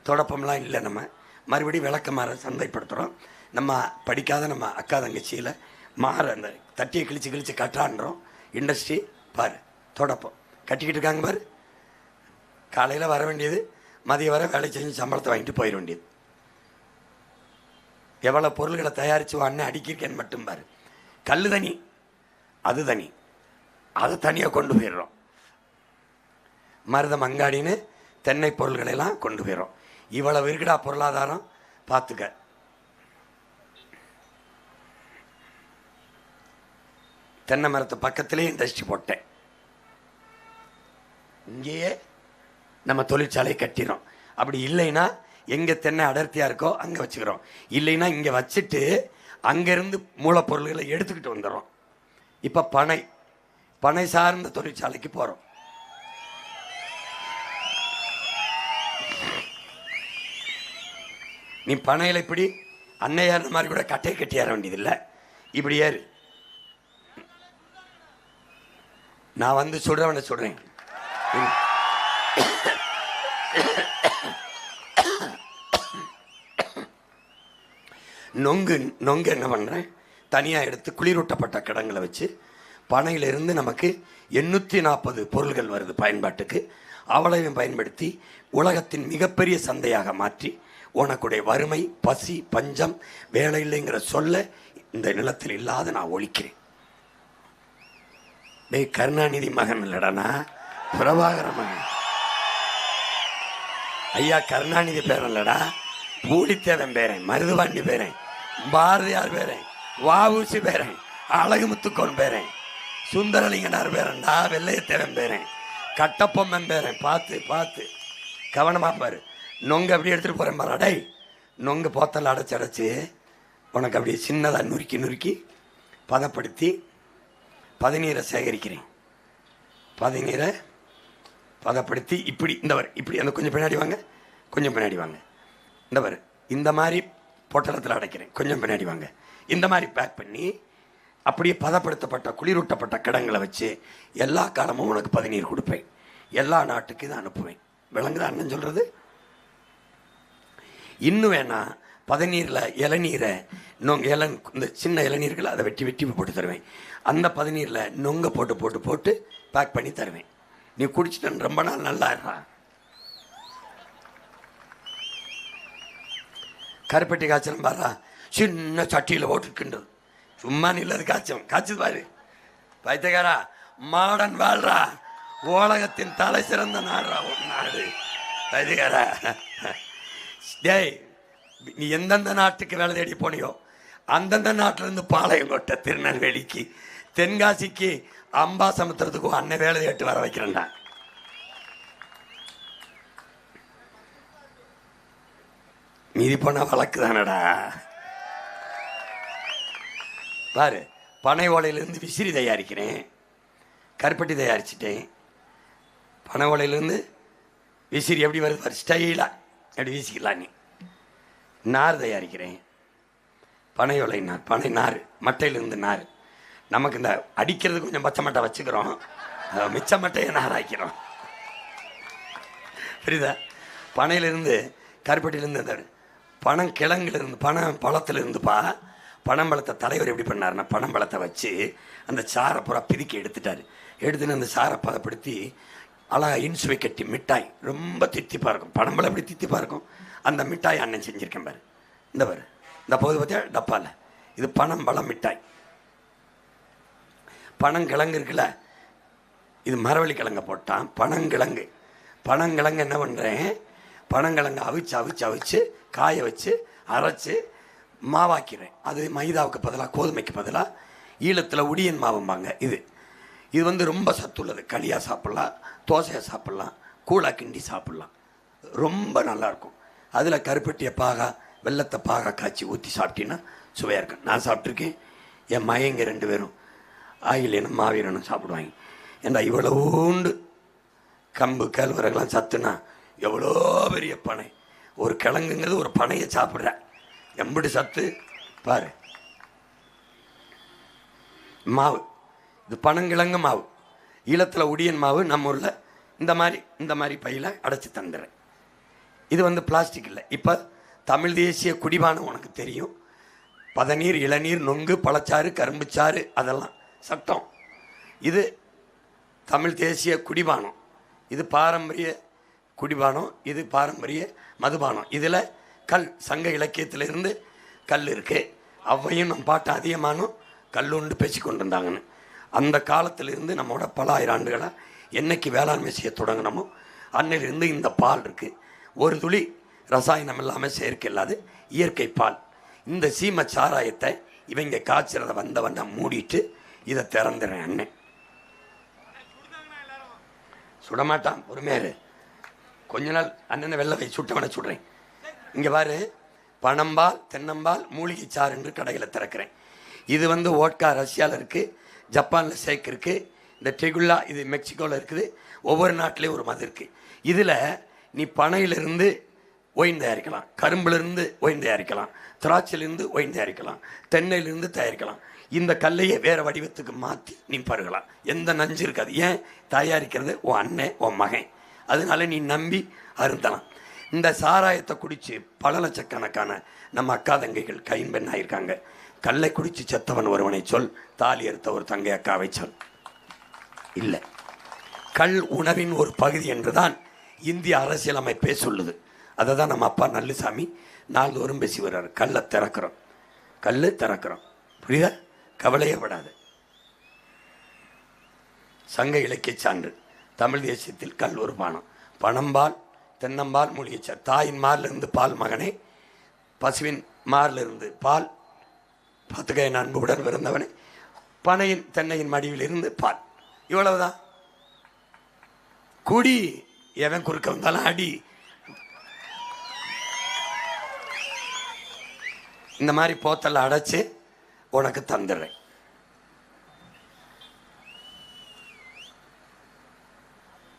தொடப்பம்லாம் இல்லை. நம்ம மறுபடியும் விளக்கமாற சந்தைப்படுத்துகிறோம். நம்ம படிக்காத நம்ம அக்கா தங்கச்சியில் மாற அந்த தட்டியை கிழிச்சு கிழிச்சு கட்டுறான்றோம். இண்டஸ்ட்ரி பாரு, தொடப்பம் கட்டிக்கிட்டு இருக்காங்க பாரு. காலையில் வர வேண்டியது, மதியம் வர வேலை செஞ்சு சம்பளத்தை வாங்கிட்டு போயிட வேண்டியது. எவ்வளோ பொருள்களை தயாரித்து அண்ணன் அடிக்கிருக்கேன்னு மட்டும் பாரு. கல் தனி, அது தனி, அது தனியாக கொண்டு போயிடுறோம். மருதம் அங்காடின்னு தென்னை பொருள்களெல்லாம் கொண்டு போயிடும். இவ்வளவு இருக்குடா பொருளாதாரம், பார்த்துக்க. தென்னை மரத்து பக்கத்திலே இண்டஸ்ட்ரி போட்டேன். இங்கேயே நம்ம தொழிற்சாலை கட்டிடும். அப்படி இல்லைன்னா எங்கே தென்னை அடர்த்தியாக இருக்கோ அங்கே வச்சுக்கிறோம். இல்லைன்னா இங்கே வச்சுட்டு அங்கேருந்து மூலப்பொருள்களை எடுத்துக்கிட்டு வந்துடுறோம். இப்போ பனை சார்ந்த தொழிற்சாலைக்கு போகிறோம். நீ பனையில் இப்படி அன்னையார் மாதிரி கூட கட்டையை கட்டி ஏற வேண்டியதில்லை. இப்படி ஏறு. நான் வந்து சொல்றவனை சொல்றேன். நொங்கு என்ன பண்ணுறேன், தனியாக எடுத்து குளிரூட்டப்பட்ட கிடங்களை வச்சு பனையிலிருந்து நமக்கு 840 பொருள்கள் வருது பயன்பாட்டுக்கு. அவளையும் பயன்படுத்தி உலகத்தின் மிகப்பெரிய சந்தையாக மாற்றி உனக்குடைய வறுமை, பசி, பஞ்சம், வேலை இல்லைங்கிற சொல்ல இந்த நிலத்தில் இல்லாத நான் ஒழிக்கிறேன். டேய், கருணாநிதி மகன் இல்லடனா, பிரபாகர மகன். ஐயா கருணாநிதி பேரன் இல்லடா, பூலித்தேவன் பேரன், மருதுபாண்டி பேரன், பாரதியார் பேரன், வாவூசி பேரன், அழகுமுத்துக்கோன் பேரன், சுந்தரலிங்கனார் பேரன்டா, வெள்ளையத்தேவன் பேரன், கட்டப்பொம்மன் பேரன். பார்த்து கவனமாக பாரு. நொங்கு அப்படியே எடுத்துகிட்டு போகிறேன் பாரு. அடை நொங்கு போத்தல் அடைச்சி உனக்கு அப்படியே சின்னதாக நுறுக்கி பதப்படுத்தி பதநீரை சேகரிக்கிறேன். பதநீரை பதப்படுத்தி இப்படி இப்படி அந்த கொஞ்சம் பின்னாடி வாங்க. இந்த மாதிரி பொட்டலத்தில் அடைக்கிறேன். கொஞ்சம் பின்னாடி வாங்க. இந்த மாதிரி பேக் பண்ணி அப்படியே பதப்படுத்தப்பட்ட குளிரூட்டப்பட்ட கிடங்களை வச்சு எல்லா காலமும் உனக்கு பதநீர் கொடுப்பேன். எல்லா நாட்டுக்கு இதை அனுப்புவேன். விளங்குதா அண்ணன் சொல்கிறது? இன்னும் வேணா பதநீரில் இளநீரை இந்த சின்ன இளநீர்கள் அதை வெட்டி போட்டு தருவேன். அந்த பதநீரில் நொங்க போட்டு பேக் பண்ணி தருவேன். நீ குடிச்சிட்டு ரொம்ப நாள் நல்லா இருக்கா. கருப்பட்டி காய்ச்சலும் பாரா, சின்ன சட்டியில் போட்டுக்கின்றது. சும்மா நில்லது காய்ச்சது பாரு. பைத்தியக்காரா, மாடன் வாழ்றா, உலகத்தின் தலை சிறந்த நாடுறா ஒரு நாடு. பைத்தியக்காரா, டேய், நீ எந்தெந்த நாட்டுக்கு வேலை தேடி போனியோ அந்தந்த நாட்டிலேருந்து பாளையங்கோட்டை, திருநெல்வேலிக்கு, தென்காசிக்கு, அம்பாசமுத்திரத்துக்கும் அண்ணன் வேலை தேட்டு வர வைக்கிறேன்டா. மீதி போன வழக்கு தானடா. பாரு, பனை ஓலையிலேருந்து விசிறி தயாரிக்கிறேன், கருப்பட்டி தயாரிச்சிட்டேன். பனை ஓலையிலேருந்து விசிறி எப்படி வருது பாரு, ஸ்டைலாக எப்படி வீசிக்கலாம். நீ நார் தயாரிக்கிறேன், பனை ஓலை நார், பனை நார், மட்டையிலேருந்து நார். நமக்கு இந்த அடிக்கிறது கொஞ்சம் பச்சை மட்டை வச்சுக்கிறோம், மிச்ச மட்டையை நார் ஆக்கிறோம். புரியுதா? பனையிலிருந்து கருப்பட்டியிலேருந்து இந்த பனங்கிழங்குலேருந்து பழத்திலிருந்துப்பா. பனம்பழத்தை தலைவர் எப்படி பண்ணார்னா, பனம்பழத்தை வச்சு அந்த சாரை பூரா பிதுக்கி எடுத்துன்னு அந்த சாரை பதப்படுத்தி அழகாக இன்சுவை கட்டி மிட்டாய் ரொம்ப தித்திப்பாக இருக்கும். பனம்பழம் எப்படி தித்திப்பாக இருக்கும், அந்த மிட்டாய் அண்ணன் செஞ்சுருக்கேன் பாரு. இந்த போது பார்த்தியா டப்பாவில், இது பனம்பழம் மிட்டாய். பனங்கிழங்கு இருக்குல்ல, இது மரவள்ளி கிழங்க போட்டான். பனங்கிழங்கு என்ன பண்ணுறேன், பனங்கிழங்கு அவிச்சு காய வச்சு அரைச்சி மாவாக்கிறேன். அது மைதாவுக்கு பதிலாக கோதுமைக்கு பதிலாக ஈழத்தில் உடியன் மாவும்பாங்க. இது வந்து ரொம்ப சத்துள்ளது. களியாக சாப்பிட்லாம், தோசையாக சாப்பிட்லாம், கூழாக கிண்டி சாப்பிட்லாம், ரொம்ப நல்லாயிருக்கும். அதில் கருப்பட்டியை பாகா வெள்ளத்தை பாகா காய்ச்சி ஊற்றி சாப்பிட்டீங்கன்னா சுவையாக இருக்கும். நான் சாப்பிட்ருக்கேன். என் மயங்க 2 பேரும் ஆயிலேனும் மாவீரனும் சாப்பிடுவாங்க. ஏன்னா இவ்வளோண்டு கம்பு கேழ்வரகுலாம் சத்துனா எவ்வளோ பெரிய பனை. ஒரு கிழங்குங்கிறது ஒரு பனையை சாப்பிட்ற எம்படி சத்து பாரு. மாவு இது பனங்கிழங்கு மாவு, ஈழத்தில் உடியன் மாவு. நம்ம ஊரில் இந்த மாதிரி பையில் அடைச்சி தந்துடுறேன். இது வந்து பிளாஸ்டிக் இல்லை. இப்போ தமிழ் தேசிய குடிபானம் உனக்கு தெரியும். பதநீர், இளநீர், நொங்கு, பழச்சாறு, கரும்புச்சாறு அதெல்லாம் சட்டம். இது தமிழ் தேசிய குடிபானம். இது பாரம்பரிய குடிபானம், இது பாரம்பரிய மதுபானம். இதில் கல் சங்க இலக்கியத்திலிருந்து கல் இருக்குது. அவ்வையும் நம் பாட்டு அதிகமானும் கல்லுண்டு பேசி கொண்டு இருந்தாங்கன்னு. அந்த காலத்திலிருந்து நம்மளோட பல ஆயிரம் ஆண்டுகளாக என்னைக்கு வேளாண்மை செய்ய தொடங்கினமோ அன்னையிலிருந்து இந்த பால் இருக்குது. ஒரு துளி ரசாயனம் இல்லாமல் செயற்கை இல்லாது இயற்கை பால். இந்த சீமை சாராயத்தை இவங்க காய்ச்சறதை வந்த மூடிட்டு இதை திறந்துடுறேன். அண்ணன் சுடமாட்டான், பொறுமையாரு. கொஞ்ச நாள் அண்ணனை வெள்ளை வை, சுட்டவனை சுடுறேன். இங்கே பாரு, பனம்பால், தென்னம்பால், மூலிகை சாறு என்று கடையில் திறக்கிறேன். இது வந்து ஓட்கா ரஷ்யாவில் இருக்குது, ஜப்பானில் ஷேக் இருக்குது, இந்த டெகுல்லா இது மெக்சிகோவில் இருக்குது. ஒவ்வொரு நாட்டிலையும் ஒரு மது இருக்குது. இதில் நீ பனையிலிருந்து ஒயின் தயாரிக்கலாம், கரும்புலேருந்து ஒயின் தயாரிக்கலாம், திராட்சையிலிருந்து ஒயின் தயாரிக்கலாம், தென்னையிலிருந்து தயாரிக்கலாம். இந்த கல்லையை வேறு வடிவத்துக்கு மாற்றி நீ பருகலாம். எந்த நஞ்சு இருக்காது. ஏன் தயாரிக்கிறது உன் அண்ணன், உன் மகன். அதனால நீ நம்பி அருந்தலாம். இந்த சாராயத்தை குடித்து பல லட்சக்கணக்கான நம்ம அக்கா தங்கைகள் கைம்பெண் ஆயிருக்காங்க. கல்லை குடித்து செத்தவன் ஒருவனை சொல், தாலி எடுத்த ஒரு தங்கை அக்காவை சொல். இல்லை, கல் உணவின் ஒரு பகுதி என்றுதான் இந்திய அரசியலமைப்பே சொல்லுது. அதை தான் நம்ம அப்பா நல்லுசாமி நாள்தோறும் பேசி வர்றாரு. கல்லை திறக்கிறோம், கல் திறக்கிறோம். புரியுதா? கவலையே படாது. சங்க இலக்கிய சான்று, தமிழ் தேசியத்தில் கல் ஒரு பானம். பனம்பால், தென்னம்பால், மூலிகைச்சார். தாயின் மாரிலிருந்து பால் மகனே, பசுவின் மாரிலிருந்து பால், பார்த்துக்க அன்புடன் பிறந்தவனே, பனையின் தென்னையின் மடிவில் இருந்து பால். இவ்வளவுதான். குடி, எவன் குறுக்க வந்தாலும் அடி. இந்த மாதிரி போத்தல அடைச்சு உனக்கு தந்துடுறேன்.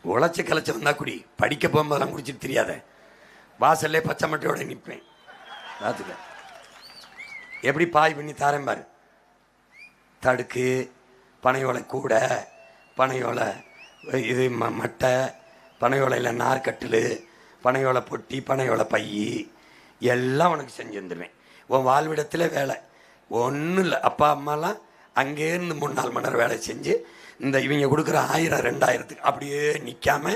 உழைச்சி கலைச்சி வந்தா குடி. படிக்க போகும்போதெல்லாம் குடிச்சிட்டு தெரியாத. வாசல்லே பச்சை மட்டையோட நிற்பேன். பார்த்துக்க எப்படி பாய் பண்ணி தாரேன் பாரு. தடுக்கு, பனையோலை கூட, பனையோலை இது மட்டை, பனையோலையில் நார்கட்டில், பனையோலை பொட்டி, பனையோலை பை எல்லாம் உனக்கு செஞ்சு வந்துடுவேன். உன் வாழ்விடத்தில் வேலை ஒன்றும் இல்லை. அப்பா அம்மாலாம் அங்கேருந்து 3-4 மணி நேரம் வேலை செஞ்சு இந்த இவங்க கொடுக்குற 1000 2000க்கு அப்படியே நிற்காம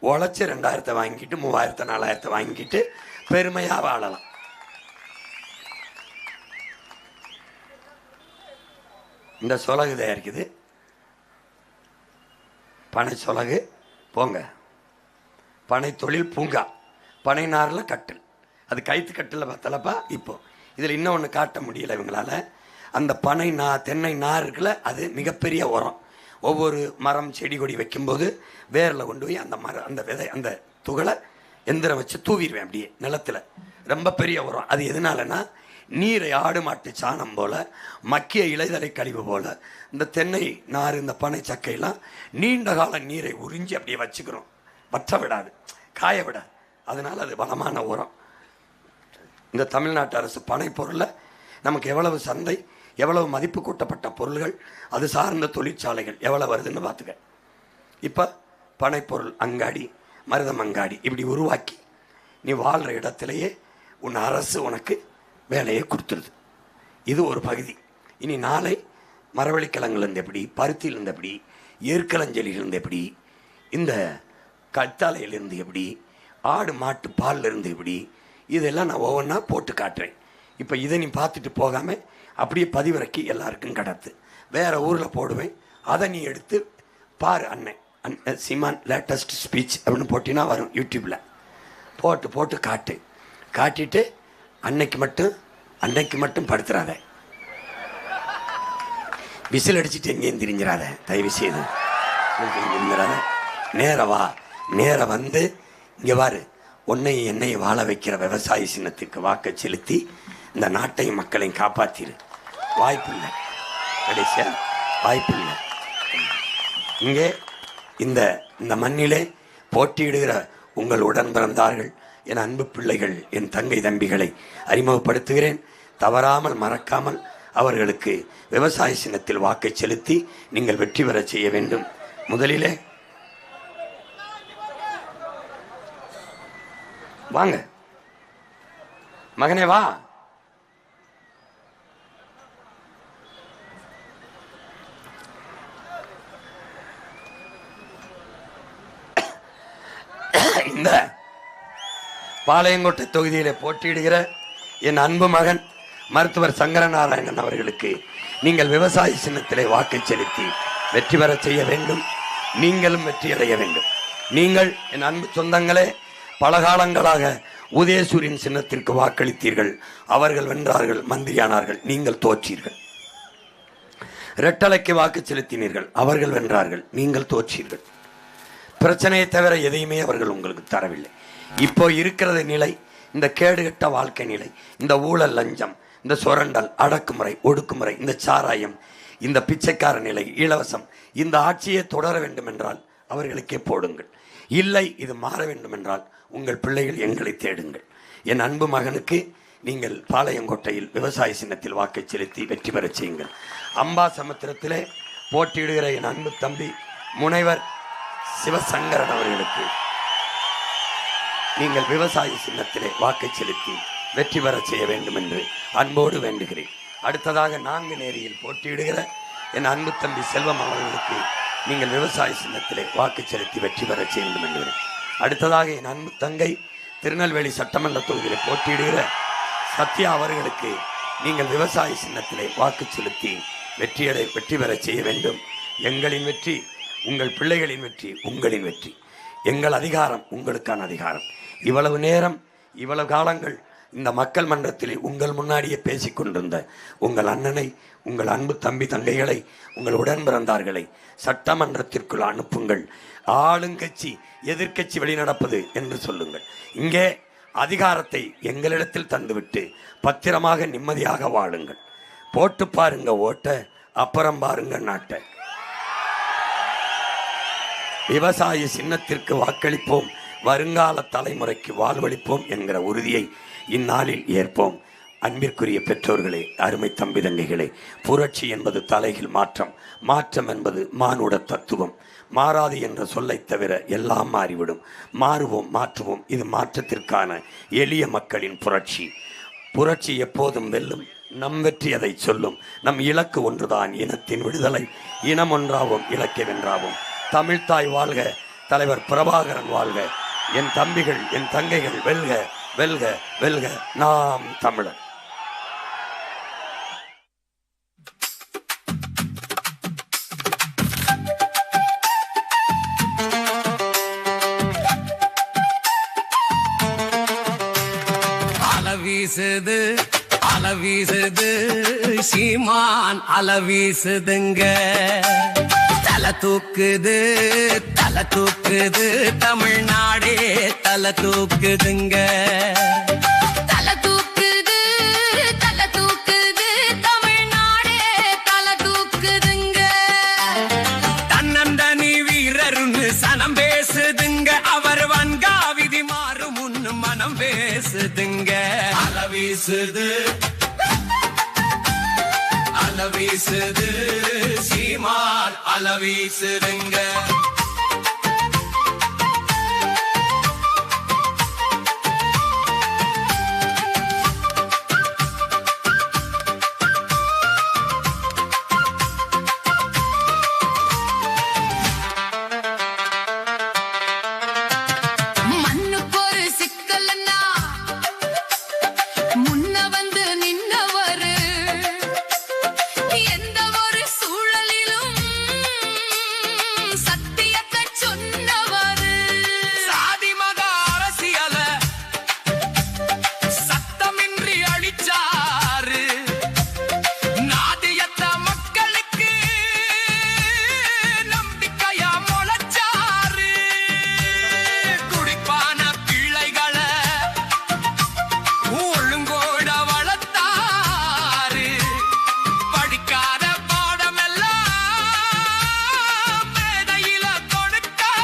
உழைச்சி 2000 வாங்கிட்டு 3000 4000 வாங்கிட்டு பெருமையாக வாழலாம். இந்த சொலகு தயாரிக்குது, பனை சொலகு. போங்க, பனை தொழில் பூங்கா, பனை நாரில் கட்டில். அது கைத்து கட்டில் பார்த்தலப்பா. இப்போ இதில் இன்னும் ஒன்று காட்ட முடியல இவங்களால. அந்த பனை தென்னை நார் இருக்குல்ல, அது மிகப்பெரிய உரம். ஒவ்வொரு மரம் செடி கொடி வைக்கும்போது வேரில் கொண்டு போய் அந்த மரம், அந்த விதை, அந்த துகளை எந்திரம் வச்சு தூவிடுவேன் அப்படியே நிலத்தில். ரொம்ப பெரிய உரம். அது எதனாலனா, நீரை ஆடு மாட்டு சாணம் போல், மக்கிய இலைதலை கழிவு போல் இந்த தென்னை நார், இந்த பனை சக்கையெல்லாம் நீண்ட கால நீரை உறிஞ்சி அப்படியே வச்சுக்கிறோம். வற்ற விடாது, காய விடாது. அதனால் அது பலமான உரம். இந்த தமிழ்நாட்டு அரசு பனை பொருளை நமக்கு எவ்வளவு சந்தை, எவ்வளவு மதிப்பு கூட்டப்பட்ட பொருள்கள், அது சார்ந்த தொழிற்சாலைகள் எவ்வளோ வருதுன்னு பார்த்துக்க. இப்போ பனைப்பொருள் அங்காடி, மருதம் அங்காடி இப்படி உருவாக்கி நீ வாழ்கிற இடத்துலையே உன் அரசு உனக்கு வேலையை கொடுத்துருது. இது ஒரு பகுதி. இனி நாளை மரவள்ளிக்கிழங்குலேருந்து எப்படி, பருத்தியிலேருந்து எப்படி, ஏற்களஞ்சலியிலேருந்து எப்படி, இந்த கத்தாலையிலேருந்து எப்படி, ஆடு மாட்டு பால்லேருந்து எப்படி, இதெல்லாம் நான் ஒவ்வொன்றா போட்டு காட்டுறேன். இப்போ இதை நீ பார்த்துட்டு போகாமல் அப்படியே பதிவிறக்கி எல்லாருக்கும் கடத்து. வேறு ஊரில் போடுவேன், அதை நீ எடுத்து பாரு. அண்ணன் சீமான் லேட்டஸ்ட் ஸ்பீச் அப்படின்னு போட்டினா வரும் யூடியூப்பில். போட்டு காட்டு. காட்டிட்டு அன்னைக்கு மட்டும் படுத்துறாத, விசில் அடிச்சுட்டு எங்கேயும் திரிஞ்சிடாத, தயவு செய்து திரிஞ்சிடாத. நேர வந்து இங்கே வாரு, உன்னையும் என்னையும் வாழ வைக்கிற விவசாய சின்னத்துக்கு வாக்கு செலுத்தி இந்த நாட்டையும் மக்களையும் காப்பாத்திரு. வாய்ப்பில்லை, கடைசியா வாய்ப்பில்லை. இங்கே இந்த மண்ணிலே போட்டியிடுகிற உங்கள் உடன் பிறந்தார்கள், என் அன்பு பிள்ளைகள், என் தங்கை தம்பிகளை அறிமுகப்படுத்துகிறேன். தவறாமல் மறக்காமல் அவர்களுக்கு விவசாய சின்னத்தில் வாக்கை செலுத்தி நீங்கள் வெற்றி பெற செய்ய வேண்டும். முதலிலே வாங்க மகனே, வா. இந்த பாளையங்கோட்டை தொகுதியிலே போட்டியிடுகிற என் அன்பு மகன் மருத்துவர் சங்கரநாராயணன் அவர்களுக்கு நீங்கள் விவசாய சின்னத்திலே வாக்கை செலுத்தி வெற்றி பெற செய்ய வேண்டும். நீங்களும் வெற்றி அடைய வேண்டும். நீங்கள் என் அன்பு சொந்தங்களே, பல காலங்களாக உதயசூரியன் சின்னத்திற்கு வாக்களித்தீர்கள். அவர்கள் வென்றார்கள், மந்திரியானார்கள், நீங்கள் தோற்றீர்கள். இரட்டலைக்கு வாக்கு செலுத்தினீர்கள், அவர்கள் வென்றார்கள், நீங்கள் தோற்றீர்கள். பிரச்சனையை தவிர எதையுமே அவர்கள் உங்களுக்கு தரவில்லை. இப்போ இருக்கிறது நிலை, இந்த கேடுகட்ட வாழ்க்கை நிலை, இந்த ஊழல், லஞ்சம், இந்த சுரண்டல், அடக்குமுறை, ஒடுக்குமுறை, இந்த சாராயம், இந்த பிச்சைக்கார நிலை, இலவசம், இந்த ஆட்சியை தொடர வேண்டும் என்றால் அவர்களுக்கே போடுங்கள். இல்லை, இது மாற வேண்டும் என்றால் உங்கள் பிள்ளைகள் எங்களை தேடுங்கள். என் அன்பு மகனுக்கு நீங்கள் பாளையங்கோட்டையில் விவசாய சின்னத்தில் வாக்கை செலுத்தி வெற்றி பெற செய்யுங்கள். அம்பாசமுத்திரத்திலே போட்டியிடுகிற என் அன்பு தம்பி முனைவர் சிவசங்கரன் அவர்களுக்கு நீங்கள் விவசாய சின்னத்திலே வாக்கை செலுத்தி வெற்றி பெற செய்ய வேண்டும் என்று அன்போடு வேண்டுகிறேன். அடுத்ததாக நாங்குநேரியில் போட்டியிடுகிற என் அன்பு தம்பி செல்வம் அவர்களுக்கு நீங்கள் விவசாய சின்னத்திலே வாக்கு செலுத்தி வெற்றி பெற செய்ய வேண்டும் என்று. அடுத்ததாக என் அன்பு தங்கை திருநெல்வேலி சட்டமன்ற தொகுதியில் போட்டியிடுகிற சத்யா அவர்களுக்கு நீங்கள் விவசாய சின்னத்திலே வாக்கு செலுத்தி வெற்றி பெற செய்ய வேண்டும். எங்களின் வெற்றி உங்கள் பிள்ளைகளின் வெற்றி, உங்களின் வெற்றி. எங்கள் அதிகாரம் உங்களுக்கான அதிகாரம். இவ்வளவு நேரம், இவ்வளவு காலங்கள் இந்த மக்கள் மன்றத்தில் உங்கள் முன்னாடியே பேசிக்கொண்டிருந்த உங்கள் அண்ணனை, உங்கள் அன்பு தம்பி தங்கைகளை, உங்கள் உடன் பிறந்தார்களை சட்டமன்றத்திற்குள் அனுப்புங்கள். ஆளுங்கட்சி எதிர்க்கட்சி வெளிநடப்பது என்று சொல்லுங்கள். இங்கே அதிகாரத்தை எங்களிடத்தில் தந்துவிட்டு பத்திரமாக நிம்மதியாக வாழுங்கள். போட்டு பாருங்க ஓட்ட, அப்புறம் பாருங்க நாட்டை. விவசாய சின்னத்திற்கு வாக்களிப்போம், வருங்கால தலைமுறைக்கு வாழ்வளிப்போம் என்கிற உறுதியை இந்நாளில் ஏற்போம். அன்பிற்குரிய பெற்றோர்களே, அருமை தம்பி தங்கைகளே, புரட்சி என்பது தலைகீழ் மாற்றம், மாற்றம் என்பது மானுட தத்துவம். மாறாது என்ற சொல்லை தவிர எல்லாம் மாறிவிடும். மாறுவோம், மாற்றுவோம். இது மாற்றத்திற்கான எளிய மக்களின் புரட்சி. புரட்சி எப்போதும் வெல்லும். நம் வெற்றி அதை சொல்லும். நம் இலக்கு ஒன்றுதான், இனத்தின் விடுதலை. இனம் ஒன்றாவோம், இலக்கை வென்றாவோம். தமிழ்தாய் வாழ்க, தலைவர் பிரபாகரன் வாழ்க. என் தம்பிகள், என் தங்கைகள் வெல்க, வெல்க, வெல்க. நாம் தமிழர். அலவீசுது அலவீசுது சீமான் அலவீசுதுங்க. தலை தூக்குது தலை தூக்குது தமிழ்நாடே தலை தூக்குதுங்க. தலை தூக்குது தலை தூக்குது தமிழ்நாடே தலை தூக்குதுங்க. தன்னந்தனி வீரருன்னு சனம் பேசுதுங்க. அவர் வன்காவிதி மாறும் முன்னு மனம் பேசுதுங்க. அலவீசுது அலவீசுது சீமான் அலவீசுதுங்க.